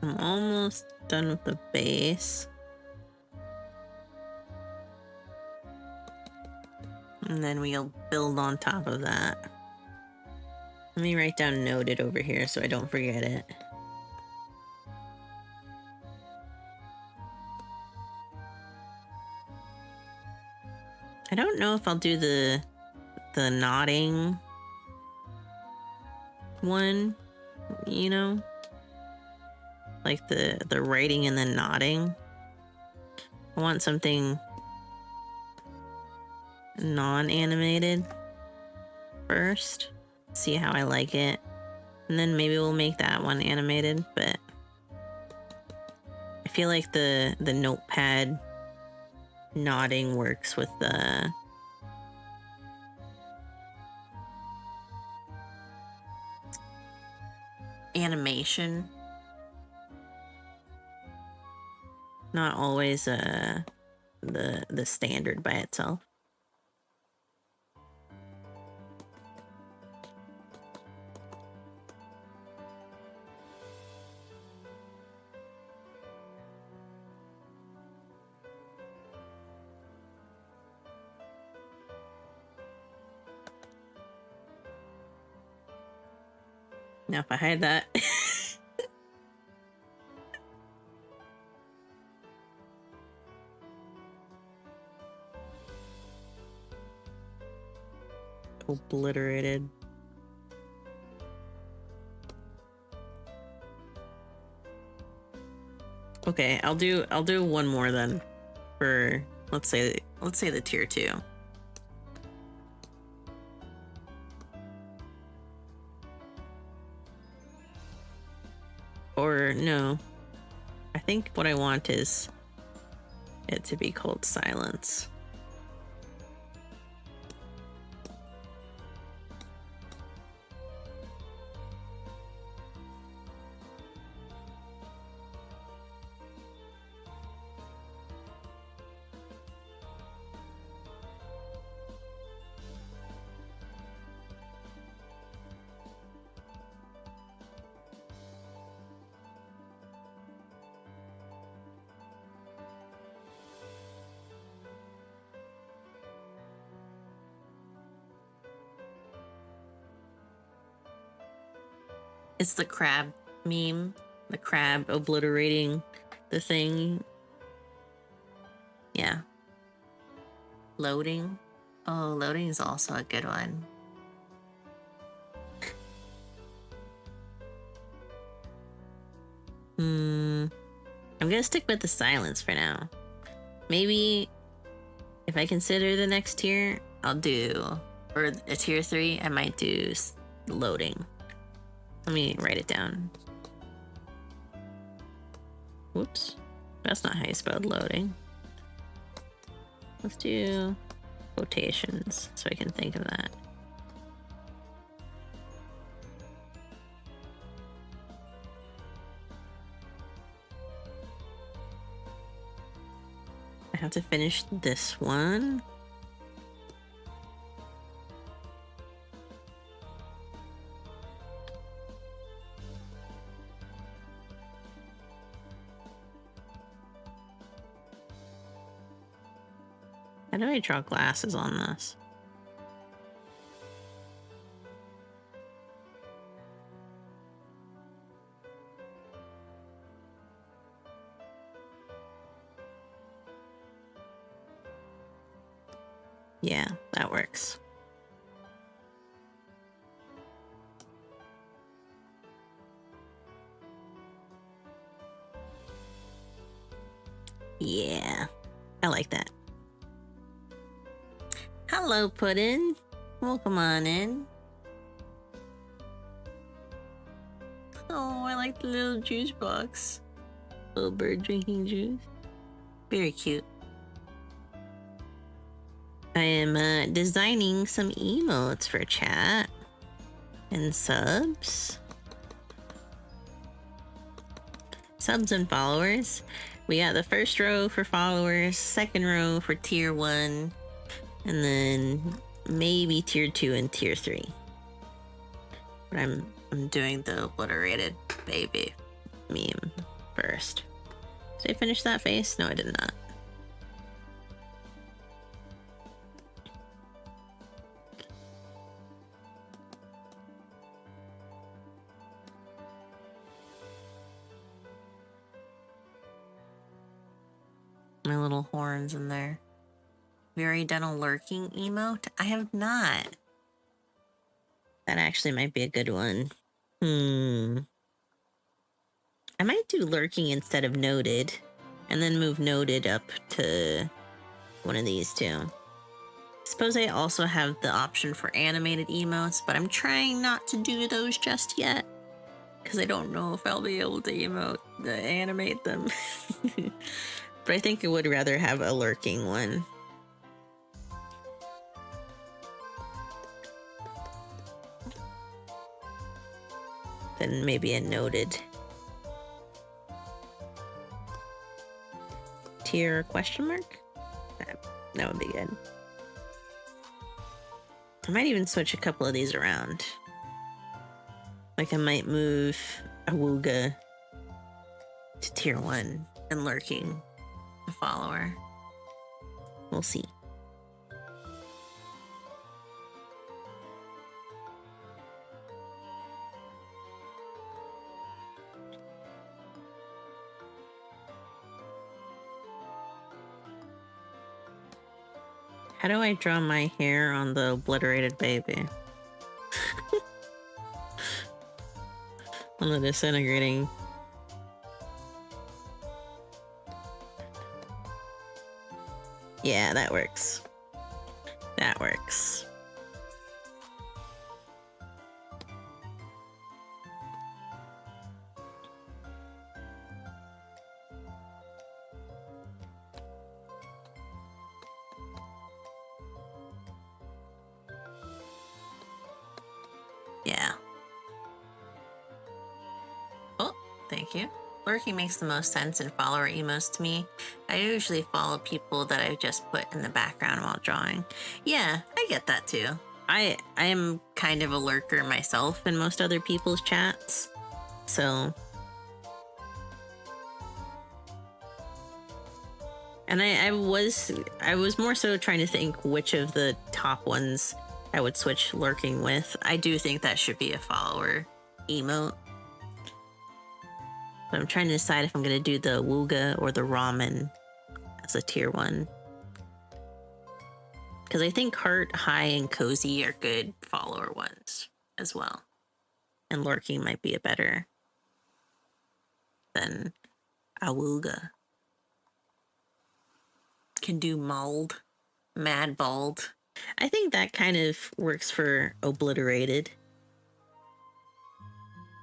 I'm almost done with the base. And then we'll build on top of that. Let me write down noted over here so I don't forget it. I don't know if I'll do the nodding one, you know? Like the writing and then nodding. I want something non-animated first. See how I like it. And then maybe we'll make that one animated, but I feel like the notepad nodding works with the animation. Not always the standard by itself. Now if I hide that. Obliterated. Okay, I'll do one more then for let's say the tier 2. Or no. I think what I want is it to be called silence. It's the crab meme. The crab obliterating the thing. Yeah. Loading. Oh, loading is also a good one. I'm gonna stick with the silence for now. Maybe if I consider the next tier, I'll do, or a tier 3, I might do loading. Let me write it down. Whoops. That's not how you spelled loading. Let's do quotations so I can think of that. I have to finish this one. How do I draw glasses on this? Yeah, that works. Yeah, I like that. Hello, Puddin'. Welcome on in. Oh, I like the little juice box. Little bird drinking juice. Very cute. I am designing some emotes for chat and subs. Subs and followers. We got the first row for followers, second row for tier 1, and then maybe tier 2 and tier 3. But I'm doing the obliterated baby meme first. Did I finish that face? No, I did not. My little horns in there. Have you already done a lurking emote? I have not. That actually might be a good one. I might do lurking instead of noted, and then move noted up to one of these two. Suppose I also have the option for animated emotes, but I'm trying not to do those just yet, because I don't know if I'll be able to animate them. But I think I would rather have a lurking one. Than maybe a noted. Tier question mark? That would be good. I might even switch a couple of these around. Like I might move Awooga to tier 1 and lurking a follower. We'll see. How do I draw my hair on the obliterated baby? On the disintegrating. Yeah, that works. That works. Yeah. Oh, thank you. Lurking makes the most sense in follower emotes to me. I usually follow people that I just put in the background while drawing. Yeah, I get that too. I am kind of a lurker myself in most other people's chats. So... And I was more so trying to think which of the top ones I would switch lurking with. I do think that should be a follower emote. But I'm trying to decide if I'm going to do the Wooga or the Ramen as a tier 1. Because I think Heart, High, and Cozy are good follower ones as well. And Lurking might be a better than Awooga. Can do Mauled, Mad Bald. I think that kind of works for Obliterated.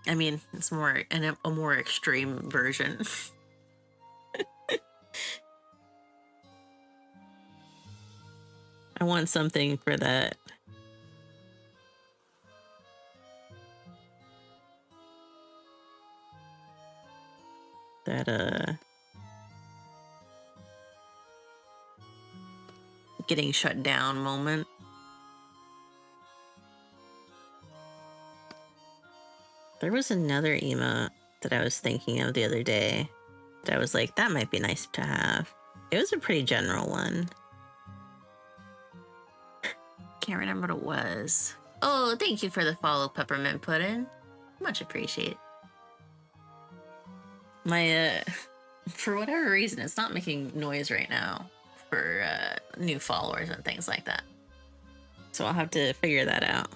I mean, it's more a more extreme version. I want something for that. That, getting shut down moment. There was another emote that I was thinking of the other day that I was like, that might be nice to have. It was a pretty general one. Can't remember what it was. Oh, thank you for the follow, Peppermint Pudding. Much appreciated. My, for whatever reason, it's not making noise right now for new followers and things like that. So I'll have to figure that out.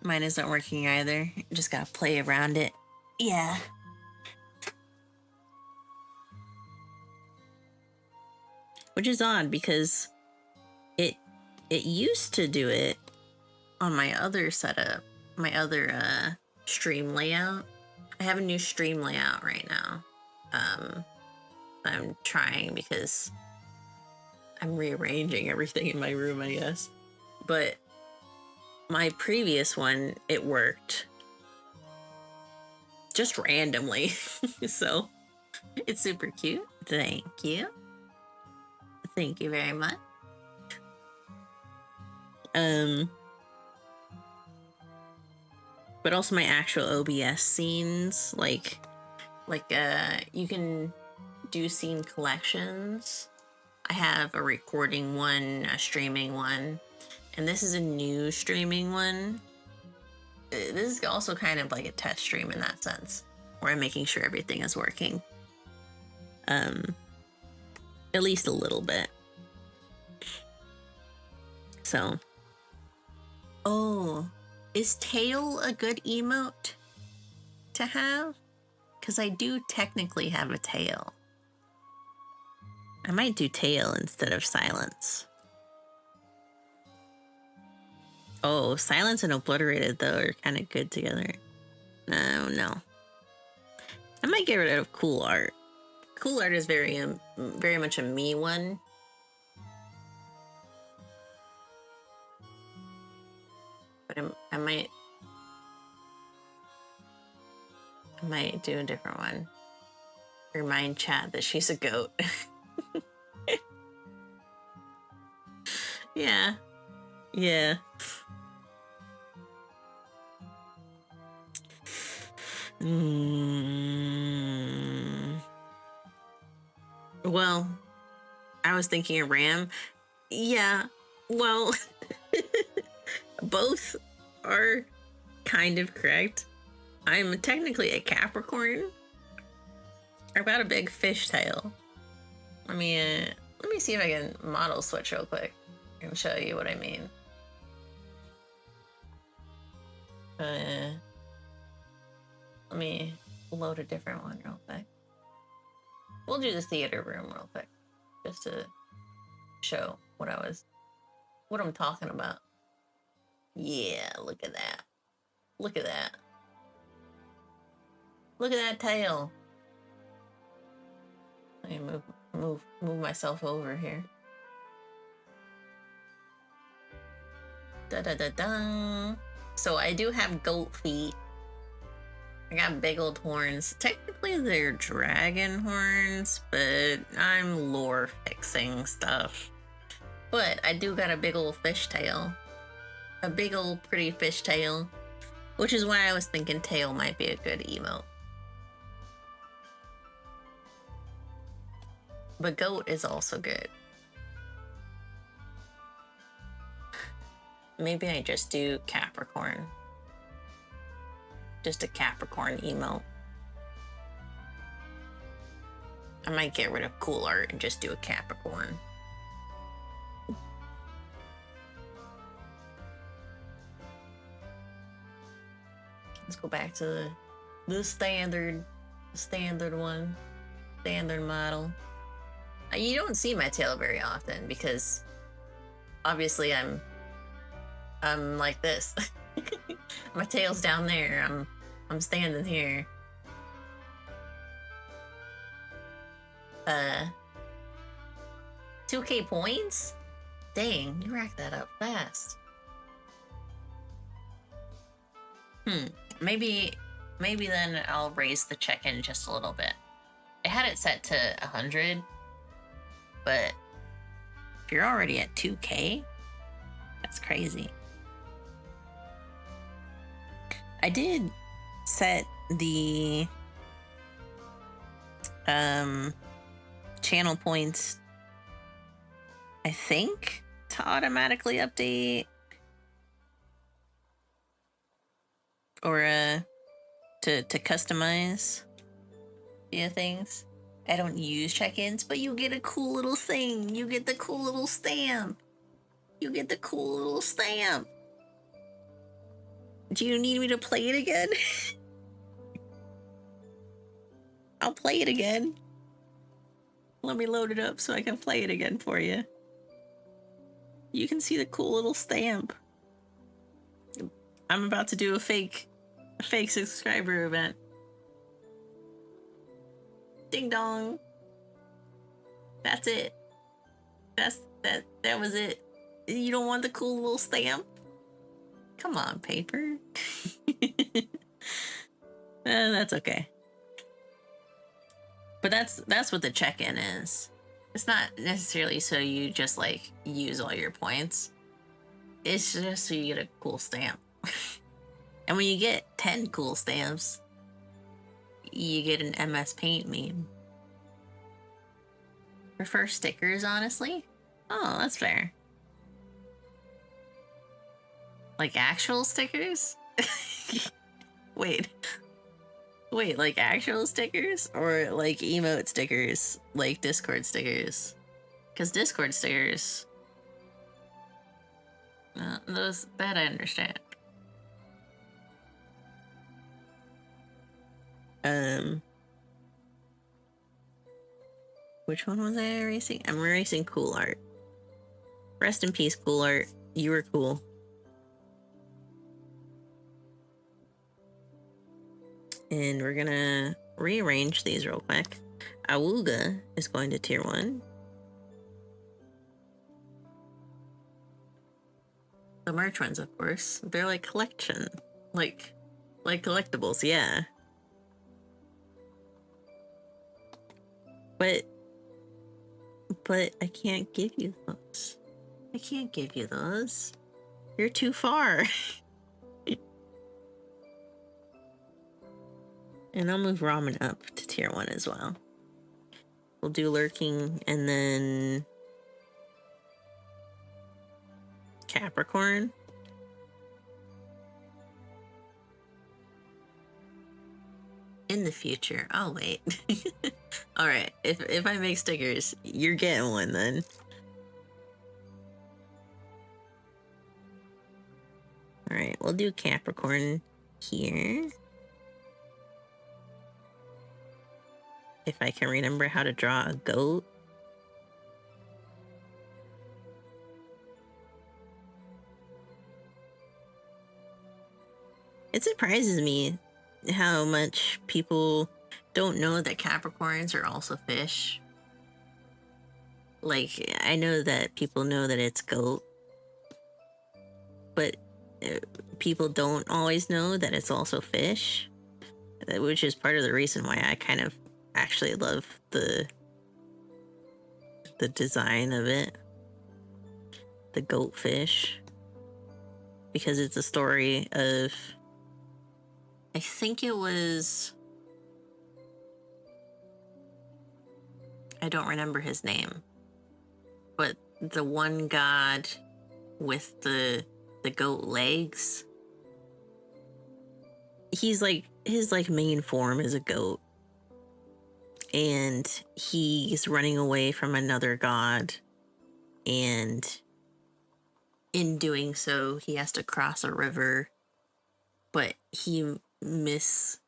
Mine isn't working either. Just gotta play around it. Yeah. Which is odd because it used to do it on my other setup, my other stream layout. I have a new stream layout right now. I'm trying because I'm rearranging everything in my room, I guess. But my previous one, it worked just randomly. So it's super cute. Thank you. Thank you very much. But also my actual OBS scenes, like you can do scene collections. I have a recording one, a streaming one, and this is a new streaming one. This is also kind of like a test stream in that sense, where I'm making sure everything is working. At least a little bit. So, oh, is tail a good emote to have? Because I do technically have a tail. I might do tail instead of silence. Oh, silence and obliterated, though, are kind of good together. No. I might get rid of cool art. Cool art is very much a me one. But I might do a different one. Remind chat that she's a goat. Yeah. Well, I was thinking a ram. Yeah, well, both are kind of correct. I'm technically a Capricorn. I've got a big fishtail. Let me see if I can model switch real quick and show you what I mean. Let me load a different one real quick. We'll do the theater room real quick, just to show what I'm talking about. Yeah, look at that. Look at that. Look at that tail. Let me move myself over here. Da. So I do have goat feet. I got big old horns. Technically they're dragon horns, but I'm lore fixing stuff. But I do got a big old fishtail. A big old pretty fishtail. Which is why I was thinking tail might be a good emote. But goat is also good. Maybe I just do Capricorn. Just a Capricorn emote. I might get rid of cool art and just do a Capricorn. Let's go back to the standard one, standard model. You don't see my tail very often because obviously I'm like this. My tail's down there. I'm standing here. 2K points? Dang, you racked that up fast. Maybe then I'll raise the check-in just a little bit. I had it set to 100, but if you're already at 2K, that's crazy. I did set the channel points, I think, to automatically update or to customize via things. I don't use check-ins, but you get a cool little thing. You get the cool little stamp. You get the cool little stamp. Do you need me to play it again? I'll play it again. Let me load it up so I can play it again for you. You can see the cool little stamp. I'm about to do a fake subscriber event. Ding dong. That's it. That was it. You don't want the cool little stamp? Come on, paper. That's okay. But that's what the check-in is. It's not necessarily so you just like use all your points. It's just so you get a cool stamp. And when you get 10 cool stamps, you get an MS Paint meme. Prefer stickers, honestly? Oh, that's fair. Like actual stickers? Wait, like actual stickers? Or like emote stickers? Like Discord stickers? Because Discord stickers... that I understand. Which one was I erasing? I'm erasing cool art. Rest in peace, cool art. You were cool. And we're gonna rearrange these real quick. Awuga is going to tier 1. The merch ones, of course. They're like collection. Like collectibles, yeah. But I can't give you those. I can't give you those. You're too far. And I'll move ramen up to tier 1 as well. We'll do lurking and then Capricorn. In the future. I'll wait. Alright, if I make stickers, you're getting one then. Alright, we'll do Capricorn here. If I can remember how to draw a goat. It surprises me how much people don't know that Capricorns are also fish. Like, I know that people know that it's goat, but people don't always know that it's also fish, which is part of the reason why I kind of actually love the design of it, the goatfish, because it's a story of, I think it was I don't remember his name, but the one god with the goat legs. He's like, his like main form is a goat, and he's running away from another god, and in doing so he has to cross a river, but he misfires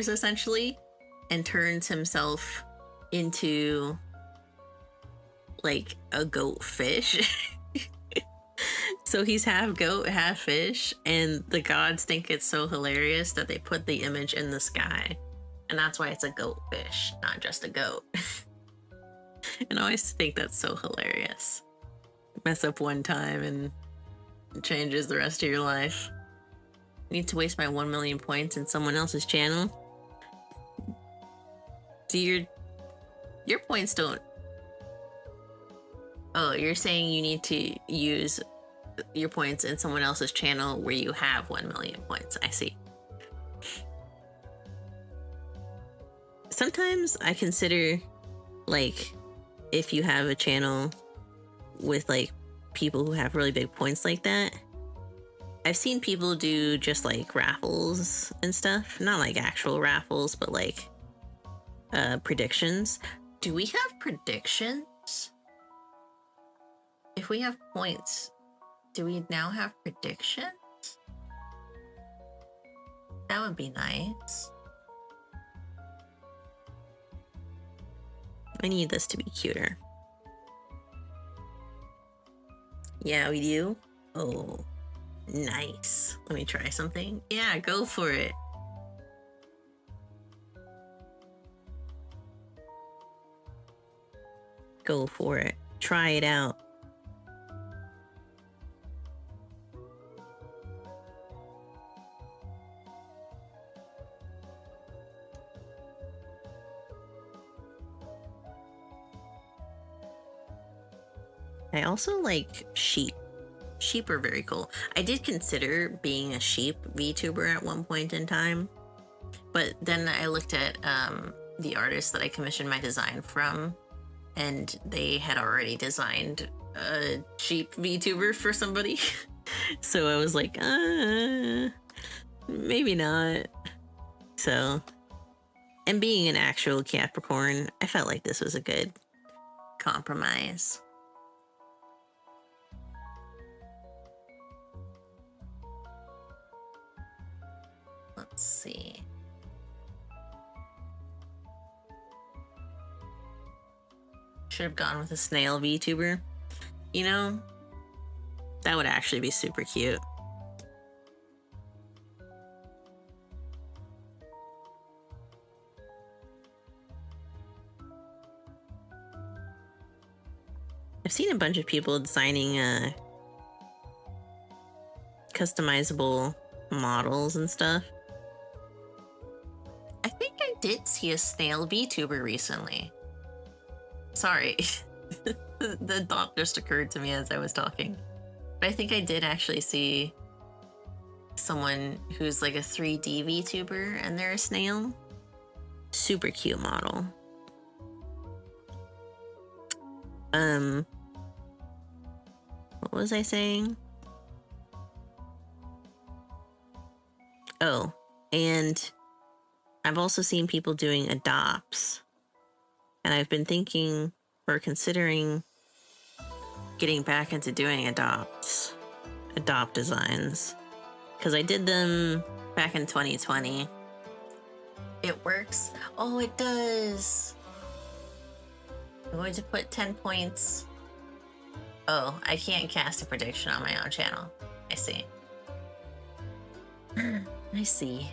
essentially, and turns himself into like a goat fish. So he's half goat, half fish, and the gods think it's so hilarious that they put the image in the sky. And that's why it's a goat fish, not just a goat. And I always think that's so hilarious. Mess up one time and it changes the rest of your life. I need to waste my 1 million points in someone else's channel. Do your points don't... Oh, you're saying you need to use your points in someone else's channel where you have 1 million points. I see. Sometimes I consider, like, if you have a channel with like people who have really big points like that, I've seen people do just like raffles and stuff, not like actual raffles, but like predictions. Do we have predictions? If we have points, do we now have predictions? That would be nice. I need this to be cuter. Yeah, we do? Oh, nice. Let me try something. Yeah, go for it. Go for it. Try it out. I also like sheep. Sheep are very cool. I did consider being a sheep VTuber at one point in time, but then I looked at the artist that I commissioned my design from, and they had already designed a sheep VTuber for somebody. So I was like, maybe not. So, and being an actual Capricorn, I felt like this was a good compromise. Let's see. Should have gone with a snail VTuber. You know, that would actually be super cute. I've seen a bunch of people designing customizable models and stuff. I think I did see a snail VTuber recently. Sorry. The thought just occurred to me as I was talking. But I think I did actually see someone who's like a 3D VTuber and they're a snail. Super cute model. What was I saying? Oh, and I've also seen people doing adopts. And I've been thinking or considering getting back into doing adopt designs. Because I did them back in 2020. It works. Oh, it does. I'm going to put 10 points. Oh, I can't cast a prediction on my own channel. I see. I see.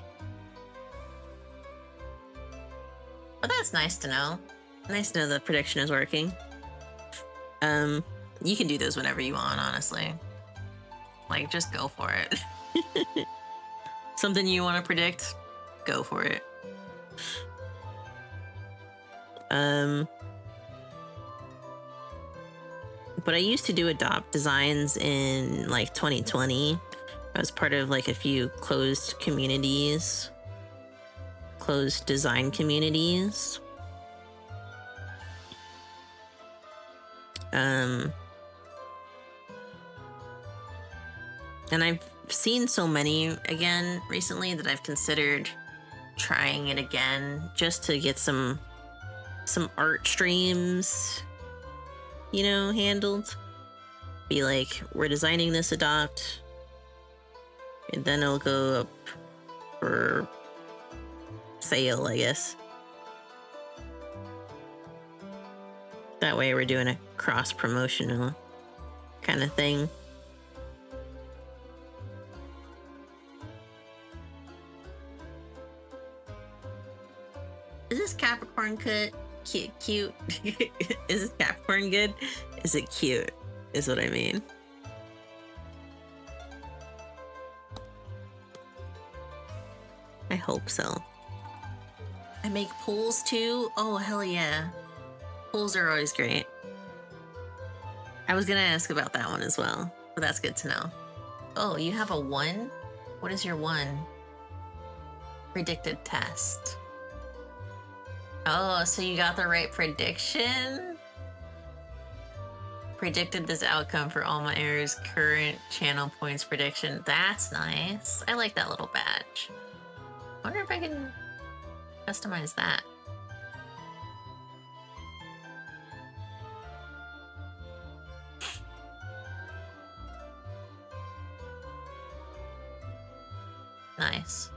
But that's nice to know. Nice to know the prediction is working. You can do those whenever you want, honestly. Like, just go for it. Something you want to predict, go for it. But I used to do adopt designs in like 2020. I was part of like a few closed closed design communities. And I've seen so many again recently that I've considered trying it again just to get some art streams, you know, handled. Be like, we're designing this adopt, and then it'll go up for sale, I guess. That way we're doing a cross-promotional kind of thing. Is this Capricorn cute? Is this Capricorn good? Is it cute? Is what I mean. I hope so. I make polls too? Oh, hell yeah. Polls are always great. I was gonna ask about that one as well, but that's good to know. Oh, you have a 1? What is your 1? Predicted test. Oh, so you got the right prediction? Predicted this outcome for all my errors. Current channel points prediction. That's nice. I like that little badge. I wonder if I can customize that. Nice.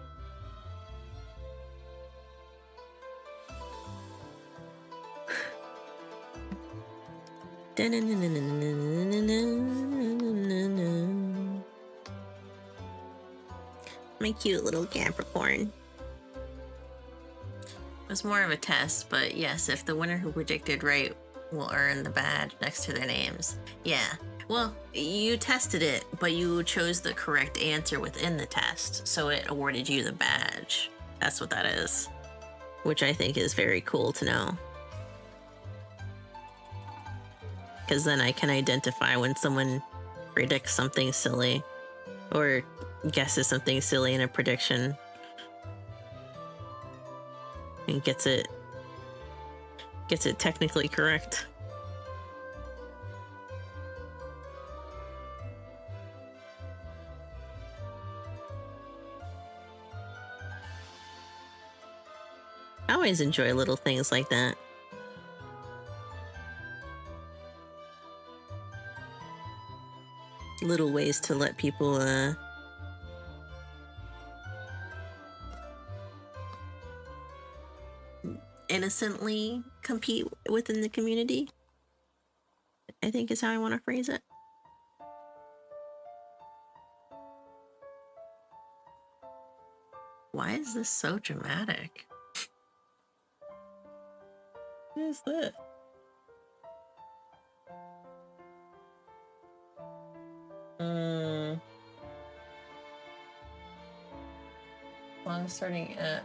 My cute little Capricorn. It was more of a test, but yes, if the winner who predicted right will earn the badge next to their names. Yeah. Well, you tested it, but you chose the correct answer within the test, so it awarded you the badge. That's what that is. Which I think is very cool to know. Because then I can identify when someone predicts something silly or guesses something silly in a prediction and gets it technically correct. I always enjoy little things like that. Little ways to let people innocently compete within the community, I think is how I want to phrase it. Why is this so dramatic? What is this? Well, I'm starting at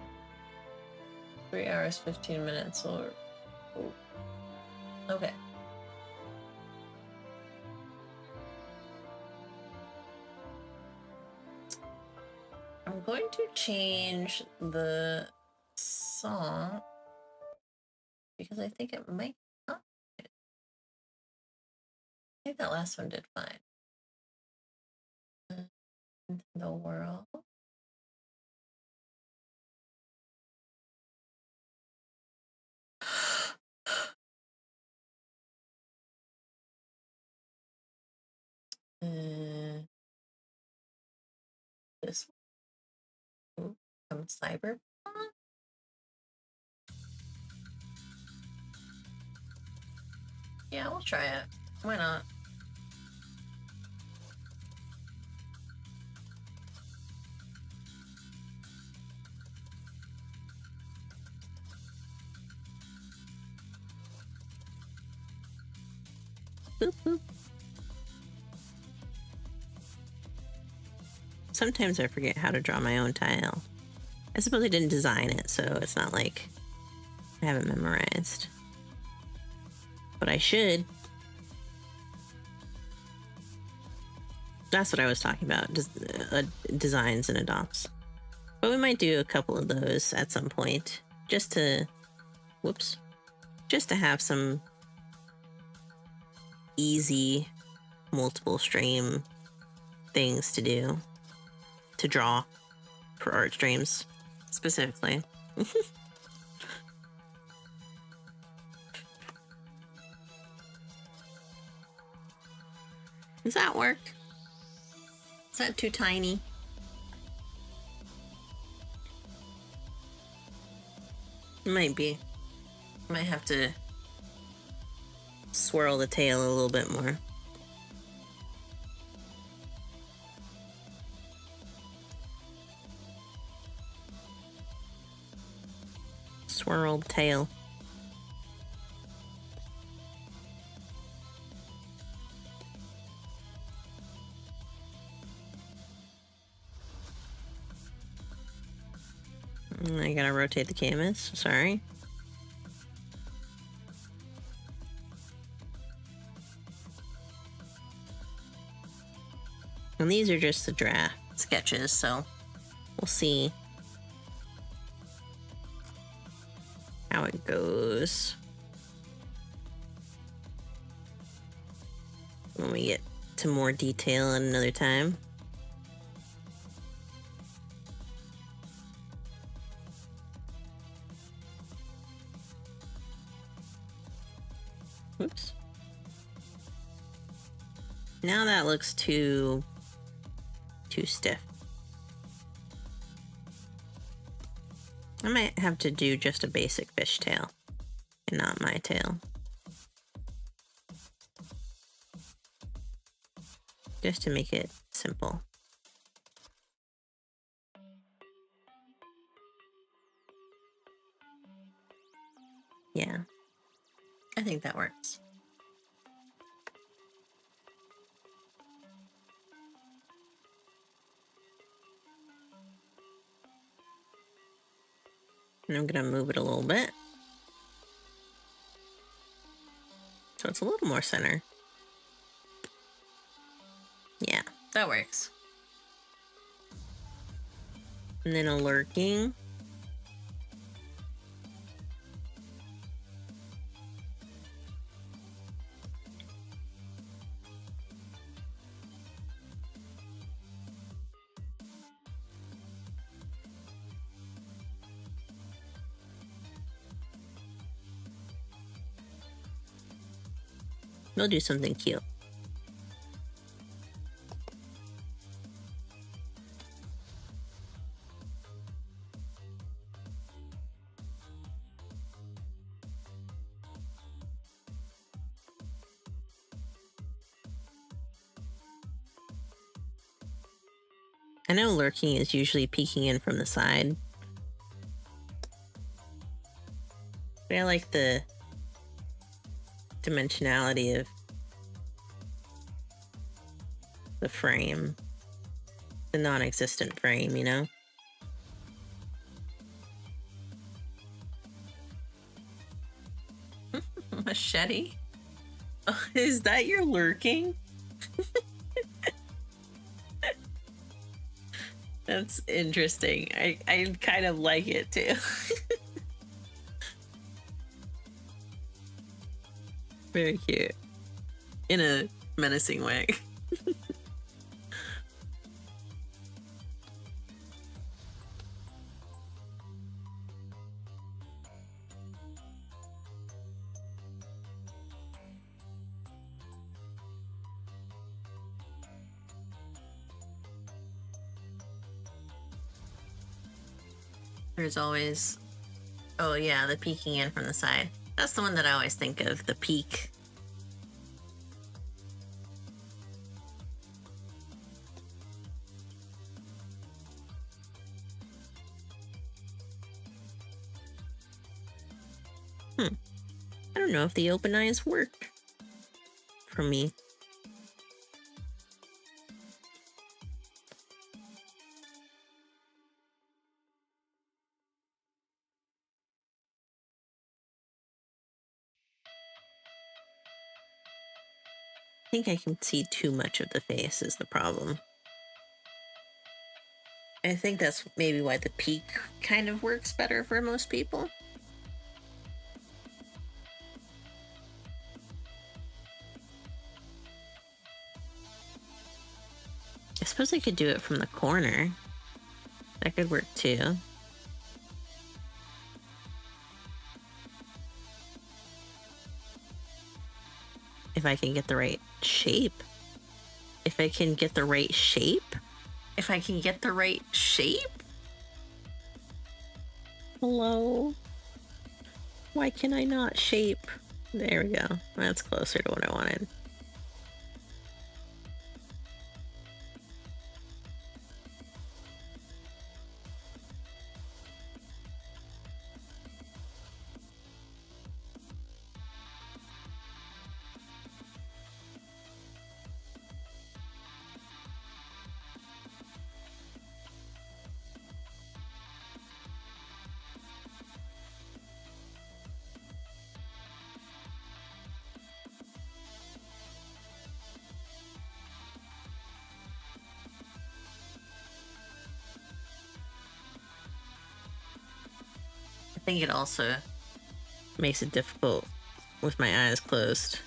3 hours, 15 minutes, or... Oh. Okay. I'm going to change the song because I think it might not. I think that last one did fine. The world. This one. Cyber. Yeah, we'll try it. Why not? Boop, boop. Sometimes I forget how to draw my own tile. I suppose I didn't design it, so it's not like I have it memorized. But I should. That's what I was talking about, just designs and adopts. But we might do a couple of those at some point, just to, whoops, just to have some easy multiple stream things to do, to draw for art streams specifically. Does that work? Is that too tiny? It might be. Might have to swirl the tail a little bit more. Swirled tail. I gotta rotate the canvas, sorry. And these are just the draft sketches, so we'll see how it goes when we get to more detail at another time. Oops. Now that looks too stiff. I might have to do just a basic fish tail and not my tail. Just to make it simple. Yeah, I think that works. And I'm gonna move it a little bit, so it's a little more center. Yeah, that works. And then a lurking. We'll do something cute. I know lurking is usually peeking in from the side, but I like the dimensionality of the frame, the non-existent frame, you know? Machete? Oh, is that your lurking? That's interesting. I kind of like it too. Very cute. In a menacing way. There's always, oh yeah, the peeking in from the side. That's the one that I always think of, the peek. I don't know if the open eyes work for me. I think I can see too much of the face is the problem. I think that's maybe why the peak kind of works better for most people. I suppose I could do it from the corner. That could work too. If I can get the right shape. If I can get the right shape. If I can get the right shape. Hello? Why can I not shape? There we go. That's closer to what I wanted. I think it also makes it difficult with my eyes closed.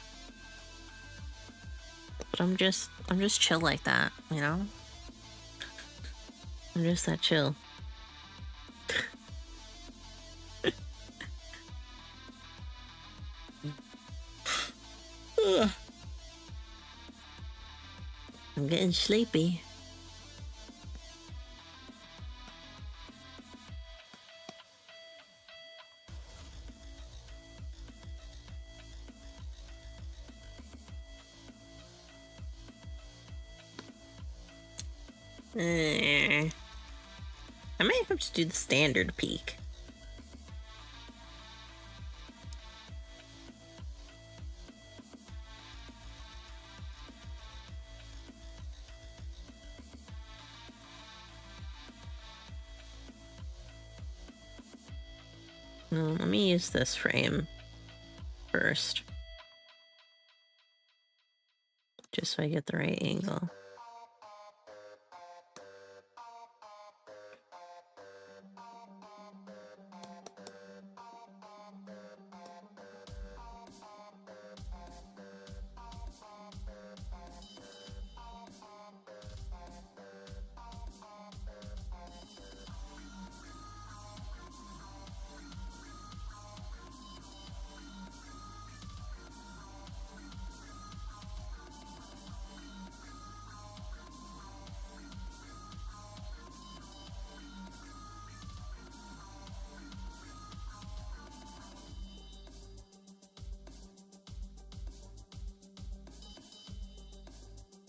But I'm just chill like that, you know? I'm just that chill. I'm getting sleepy. I might have to do the standard peak. Well, let me use this frame first. Just so I get the right angle.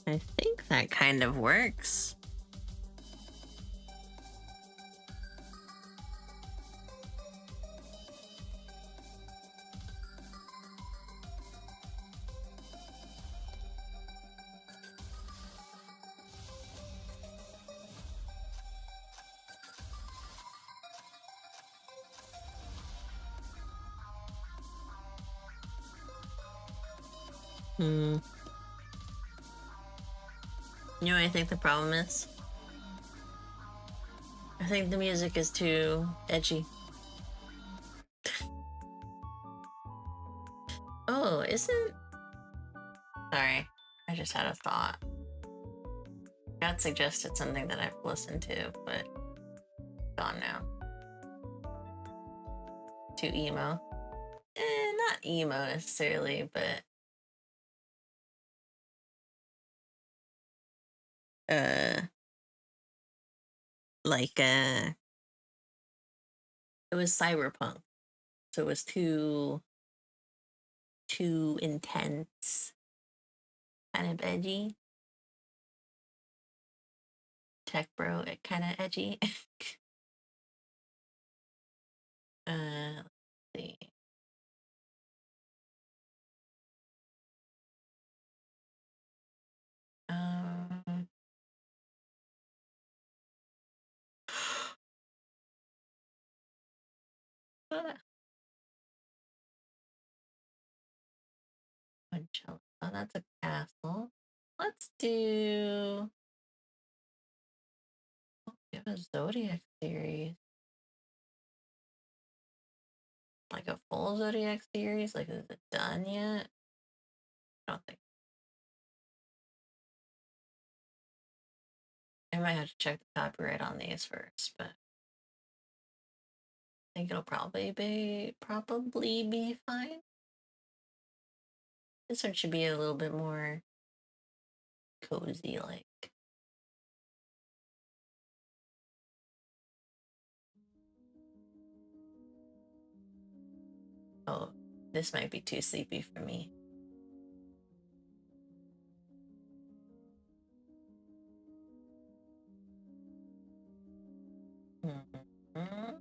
I think that kind of works. You know what I think the problem is? I think the music is too edgy. Oh, isn't... Sorry, I just had a thought. God suggested something that I've listened to, but gone now. Too emo. Not emo necessarily, but like it was cyberpunk, so it was too intense, kind of edgy. Tech bro, it kind of edgy. Let's see. Um, oh, that's a castle. Let's do a Zodiac series. Like a full Zodiac series? Like, is it done yet? I don't think. I might have to check the copyright on these first, but I think it'll probably be fine. This one should be a little bit more cozy, like. Oh, this might be too sleepy for me. Mm-hmm.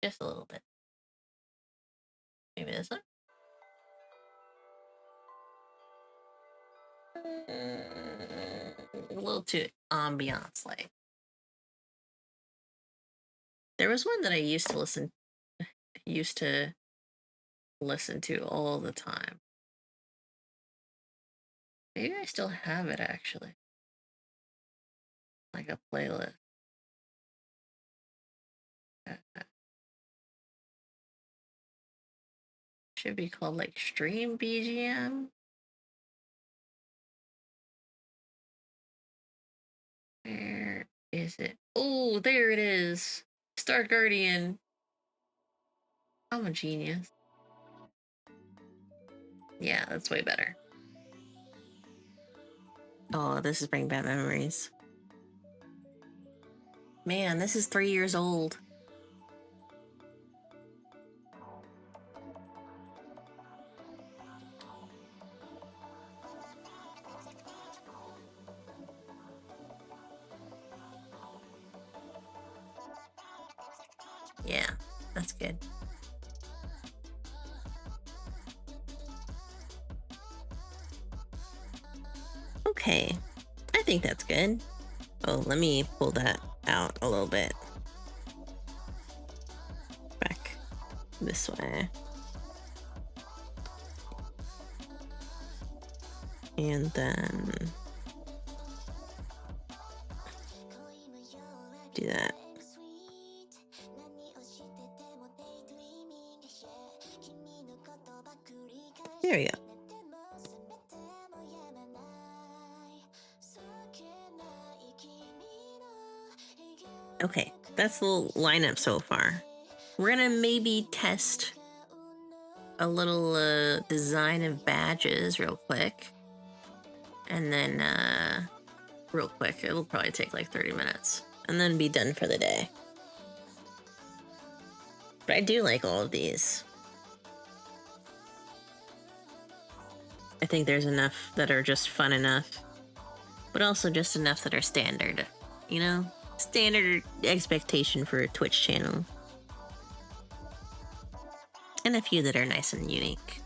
Just a little bit. Maybe this one? A little too ambiance like. There was one that I used to listen to all the time. Maybe I still have it actually. Like a playlist. Should be called like Stream BGM. Where is it? Oh, there it is. Star Guardian. I'm a genius. Yeah, that's way better. Oh, this is bringing back memories. Man, this is 3 years old. Yeah, that's good. Okay, I think that's good. Oh, let me pull that out a little bit. Back this way. And then do that. There we go. Okay, that's the lineup so far. We're gonna maybe test a little design of badges real quick. And then real quick, it'll probably take like 30 minutes. And then be done for the day. But I do like all of these. I think there's enough that are just fun enough. But also just enough that are standard. You know? Standard expectation for a Twitch channel. And a few that are nice and unique.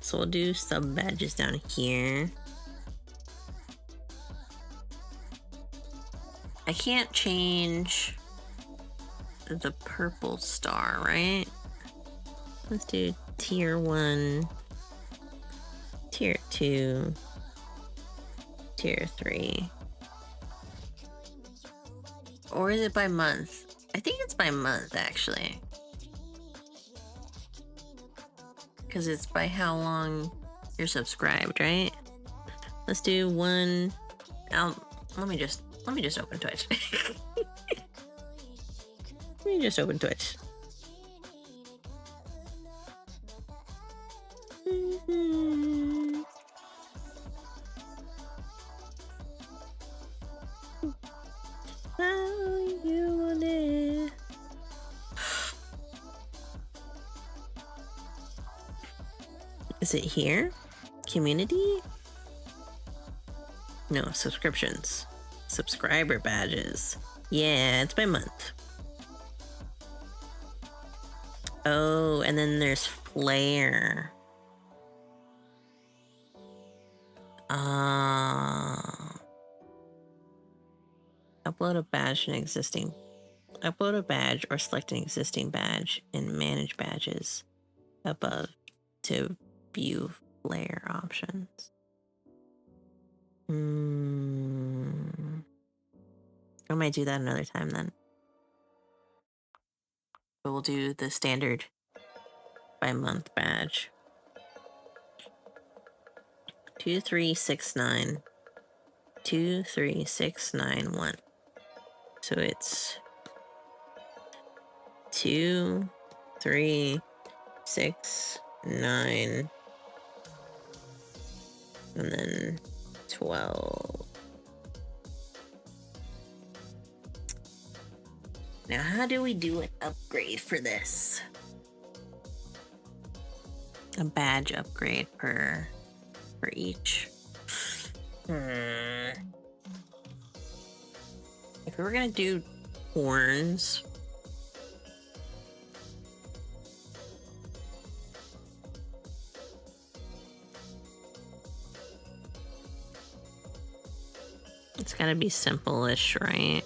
So we'll do sub badges down here. I can't change the purple star, right? Let's do tier 1, tier 2, tier 3. Or is it by month? I think it's by month, actually. Because it's by how long you're subscribed, right? Let's do 1. Let me just open Twitch. Let me just open Twitch. How you want it? Is it here? Community? No, subscriptions. Subscriber badges. Yeah, it's by month. Oh, and then there's Flare. Upload a badge and existing. Upload a badge or select an existing badge and manage badges above to view layer options. I might do that another time then. But we'll do the standard by month badge. 236923691. So it's 23691 and then 12. Now, how do we do an upgrade for this? A badge upgrade for each. If we were gonna do horns, it's gotta be simple-ish, right?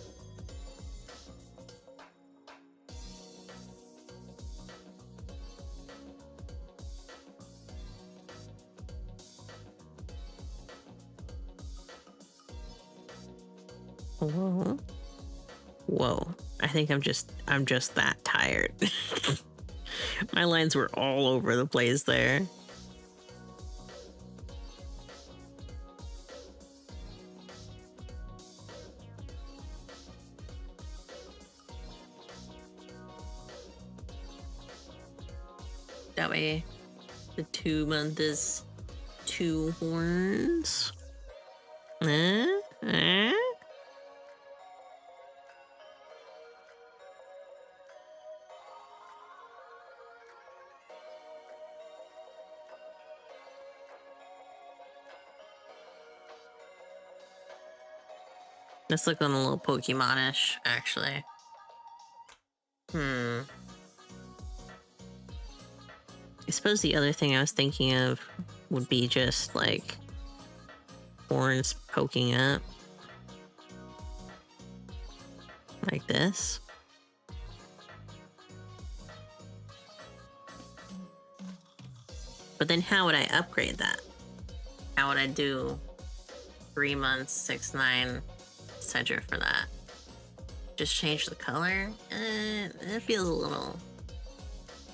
Whoa. Whoa. I think I'm just that tired. My lines were all over the place there. That way the 2 month is 2 horns. That's looking a little Pokemon-ish, actually. I suppose the other thing I was thinking of would be just like horns poking up. Like this. But then how would I upgrade that? How would I do 3 months, 6-9, etc. for that? Just change the color? It feels a little...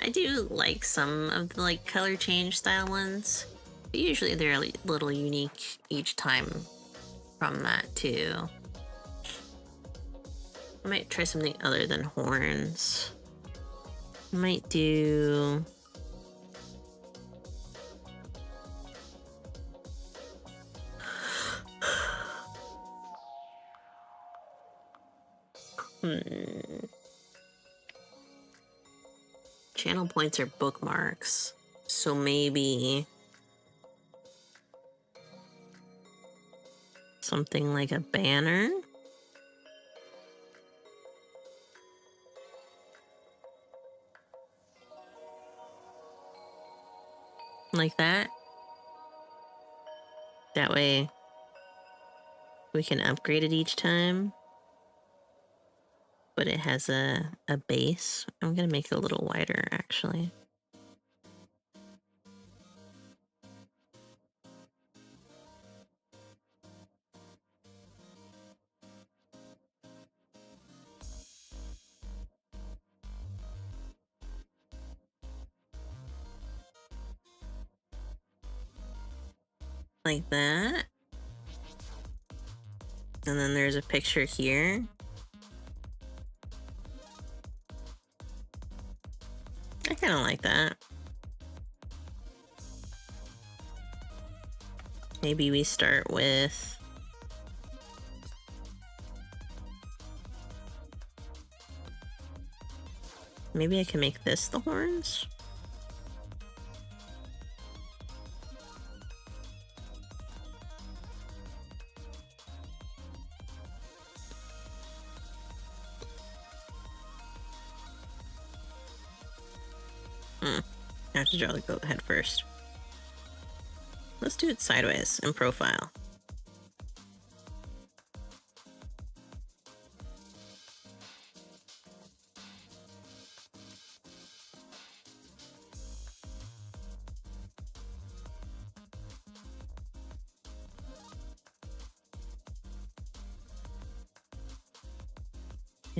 I do like some of the like color change style ones, but usually they're a little unique each time from that too. I might try something other than horns. I might do... Channel points are bookmarks, so maybe something like a banner. Like that. That way we can upgrade it each time. But it has a base. I'm gonna make it a little wider, actually. Like that. And then there's a picture here. I kind of like that. Maybe we start with... Maybe I can make this the horns? I have to draw the goat head first. Let's do it sideways in profile.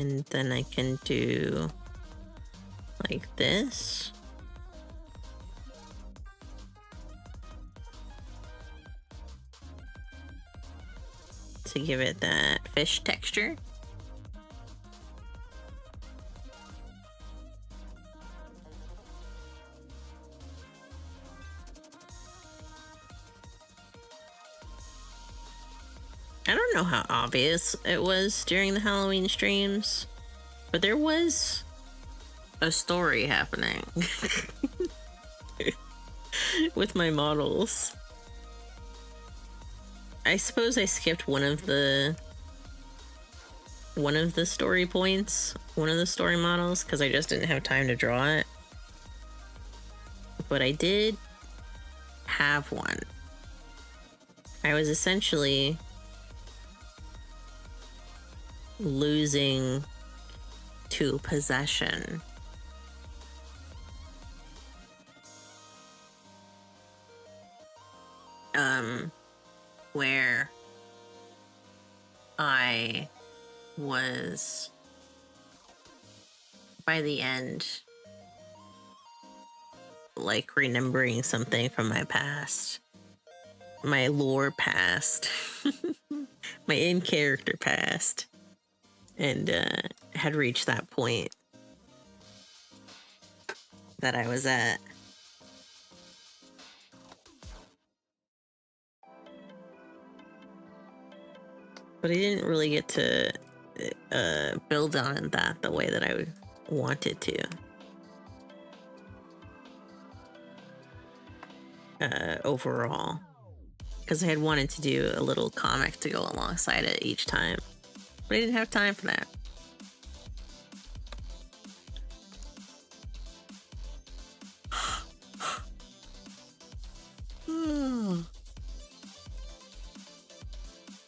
And then I can do like this. To give it that fish texture. I don't know how obvious it was during the Halloween streams, but there was a story happening with my models. I suppose I skipped one of the story points, one of the story models, because I just didn't have time to draw it. But I did have one. I was essentially losing to possession. Where I was, by the end, like remembering something from my past, my lore past, my in-character past, and had reached that point that I was at. But I didn't really get to build on that the way that I wanted to. Overall. Because I had wanted to do a little comic to go alongside it each time. But I didn't have time for that.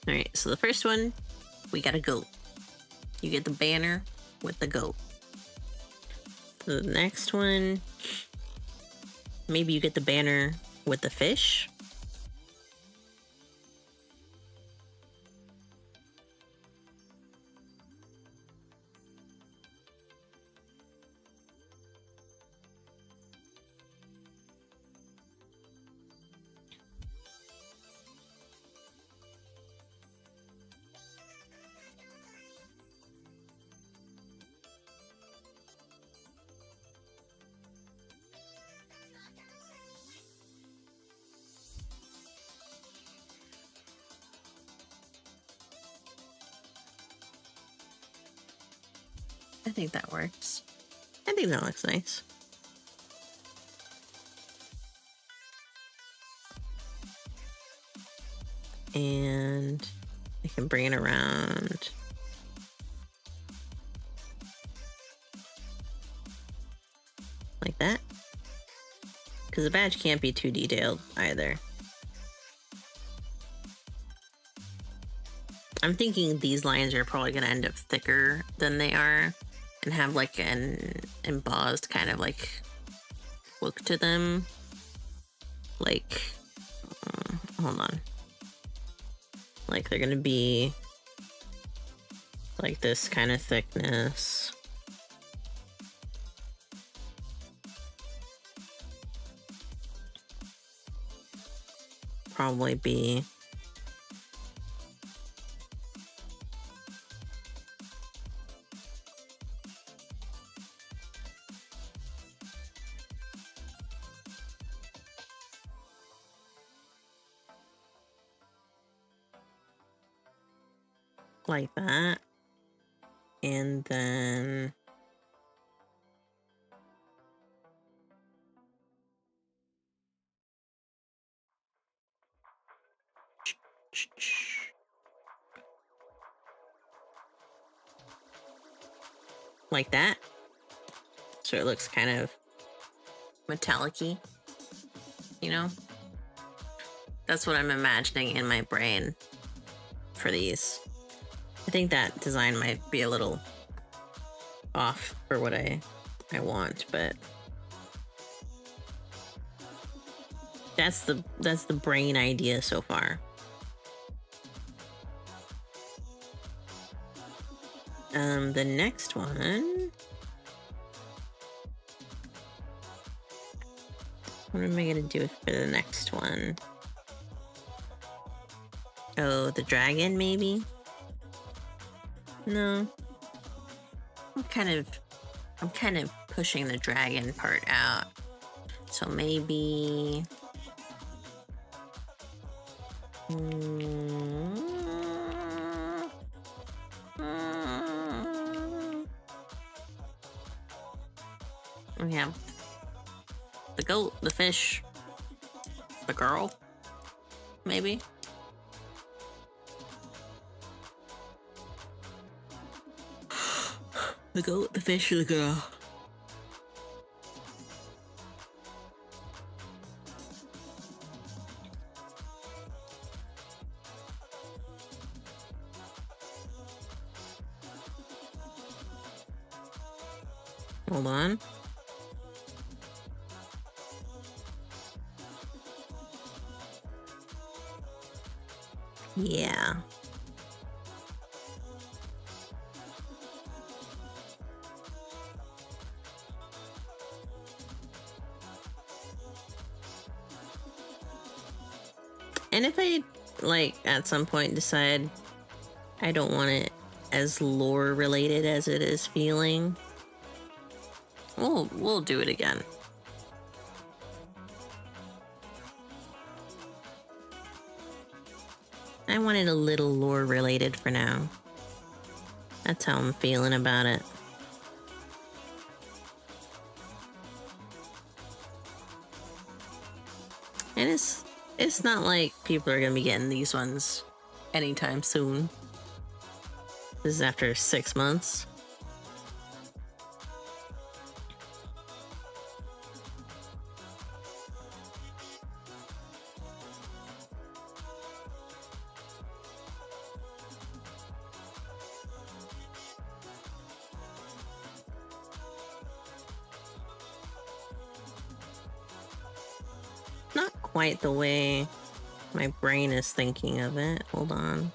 Alright, so the first one, we got a goat. You get the banner with the goat. The next one, maybe you get the banner with the fish. I think that works. I think that looks nice. And I can bring it around. Like that. Because the badge can't be too detailed either. I'm thinking these lines are probably going to end up thicker than they are and have like an embossed kind of like look to them. Like, hold on. Like they're going to be like this kind of thickness. Probably be like that. And then like that. So it looks kind of metallic-y, you know? That's what I'm imagining in my brain for these. I think that design might be a little off for what I want, but that's the brain idea so far. The next one. What am I gonna do for the next one? Oh, the dragon, maybe? No. I'm kind of pushing the dragon part out. So maybe... Yeah. The goat, the fish, the girl, maybe? The goat, the fish, the girl. Hold on. Yeah. And if I, like, at some point decide I don't want it as lore related as it is feeling, we'll do it again. I want it a little lore related for now. That's how I'm feeling about it. And it's not like people are gonna be getting these ones anytime soon. This is after 6 months. Not quite the way my brain is thinking of it. Hold on.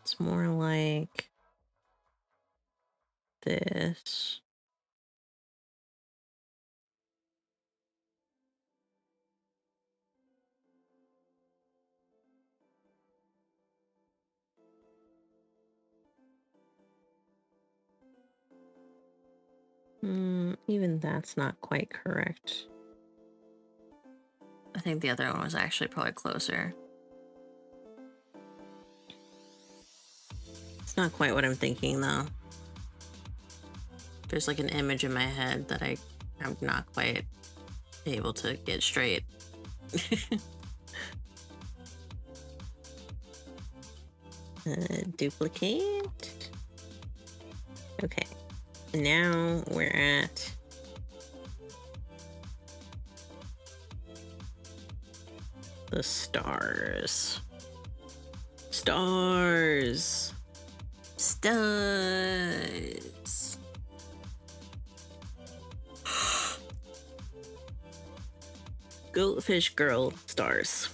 It's more like this. Even that's not quite correct. I think the other one was actually probably closer. It's not quite what I'm thinking, though. There's like an image in my head that I'm not quite able to get straight. Duplicate. Okay. Now we're at the stars. Stars. Studs. Goldfish girl stars.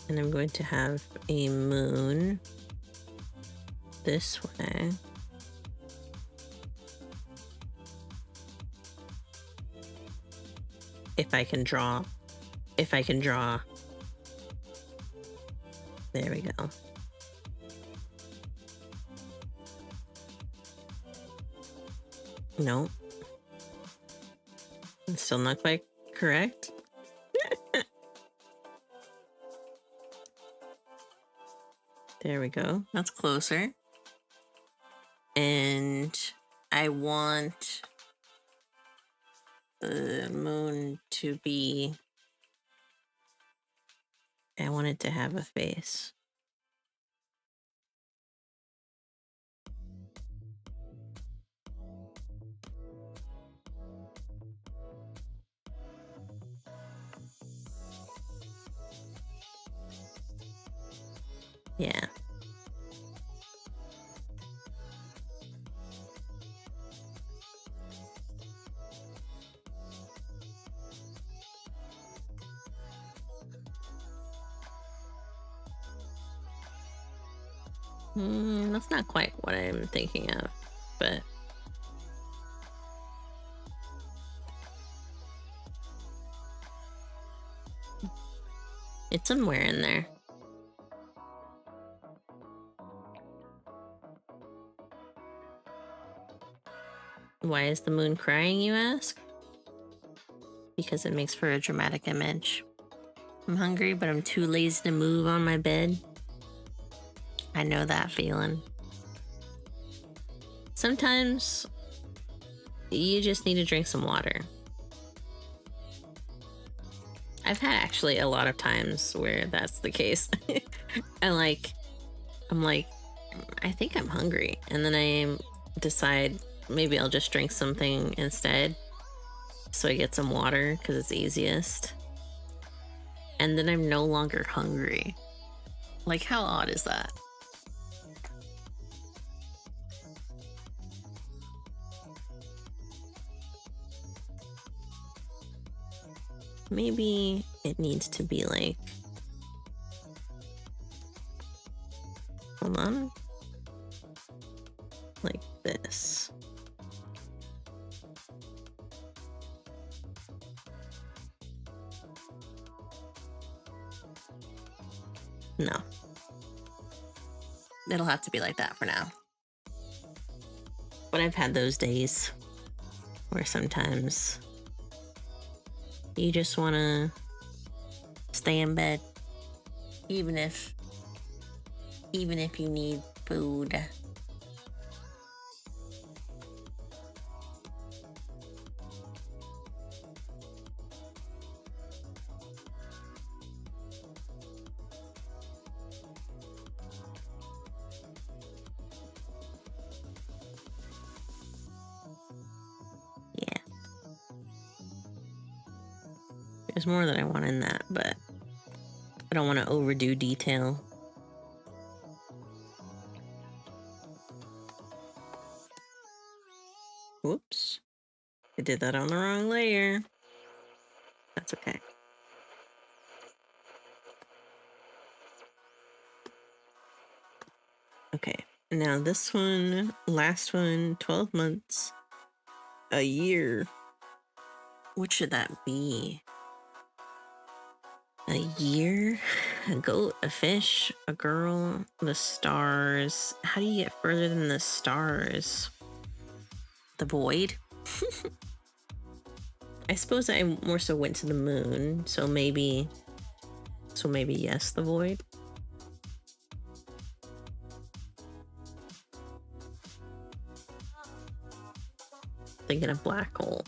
And I'm going to have a moon this way. If I can draw. There we go. No. It's still not quite correct. There we go. That's closer. And I want the moon to be. I want it to have a face. Yeah. That's not quite what I'm thinking of, but it's somewhere in there. Why is the moon crying, you ask? Because it makes for a dramatic image. I'm hungry, but I'm too lazy to move on my bed. I know that feeling. Sometimes you just need to drink some water. I've had actually a lot of times where that's the case. I'm like, I think I'm hungry. And then I decide maybe I'll just drink something instead. So I get some water because it's easiest. And then I'm no longer hungry. Like, how odd is that? Maybe it needs to be like, hold on, like this. No. It'll have to be like that for now. But I've had those days where sometimes you just want to stay in bed, even if you need food. Yeah. There's more that I want in that, but I don't want to overdo detail. Whoops. I did that on the wrong layer. That's okay. Okay. Now this one, last one, 12 months, a year. What should that be? A year? A goat, a fish, a girl, the stars. How do you get further than the stars? The void? I suppose I more so went to the moon, so maybe yes, the void. Thinking of black hole.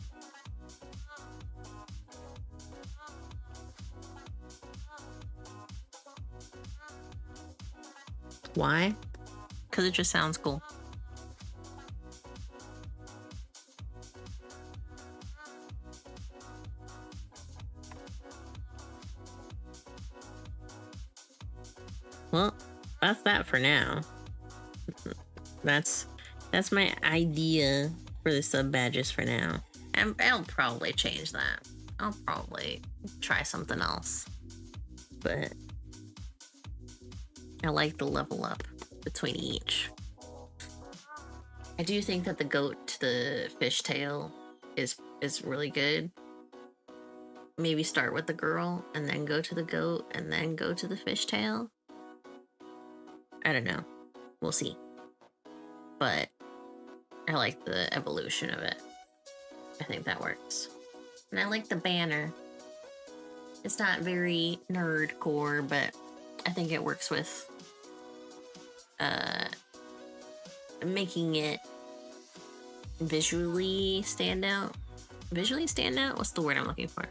Why? Because it just sounds cool. Well, that's that for now. That's my idea for the sub badges for now. And I'll probably change that. I'll probably try something else. But I like the level up between each. I do think that the goat to the fishtail is really good. Maybe start with the girl and then go to the goat and then go to the fishtail. I don't know. We'll see. But I like the evolution of it. I think that works. And I like the banner. It's not very nerdcore, but I think it works with making it visually stand out visually stand out. What's the word I'm looking for?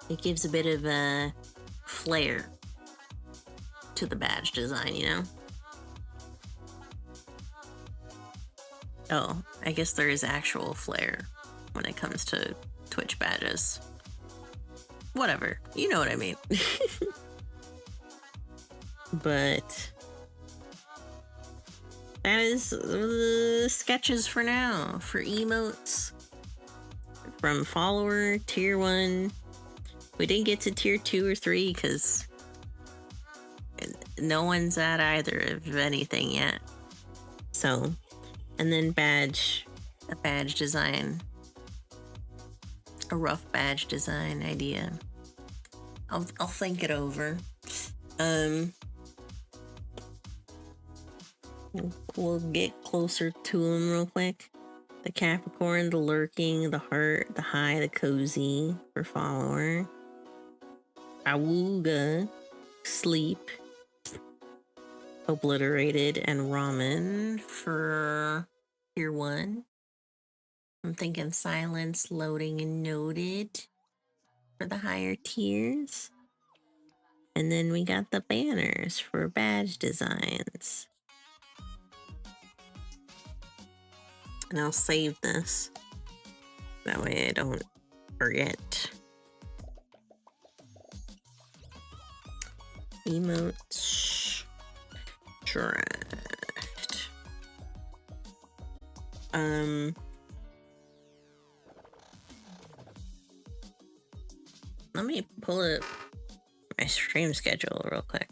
It gives a bit of a flair to the badge design, you know? Oh, I guess there is actual flair when it comes to Twitch badges. Whatever, you know what I mean. But that is the sketches for now for emotes from follower tier 1. We didn't get to tier 2 or 3 because no one's at either of anything yet. So, and then a badge design, a rough badge design idea. I'll think it over. We'll get closer to them real quick. The Capricorn, the lurking, the heart, the high, the cozy for follower. Awooga, sleep, obliterated, and ramen for tier 1. I'm thinking silence, loading, and noted for the higher tiers. And then we got the banners for badge designs. And I'll save this. That way I don't forget. Emotes. Draft. Let me pull up my stream schedule real quick.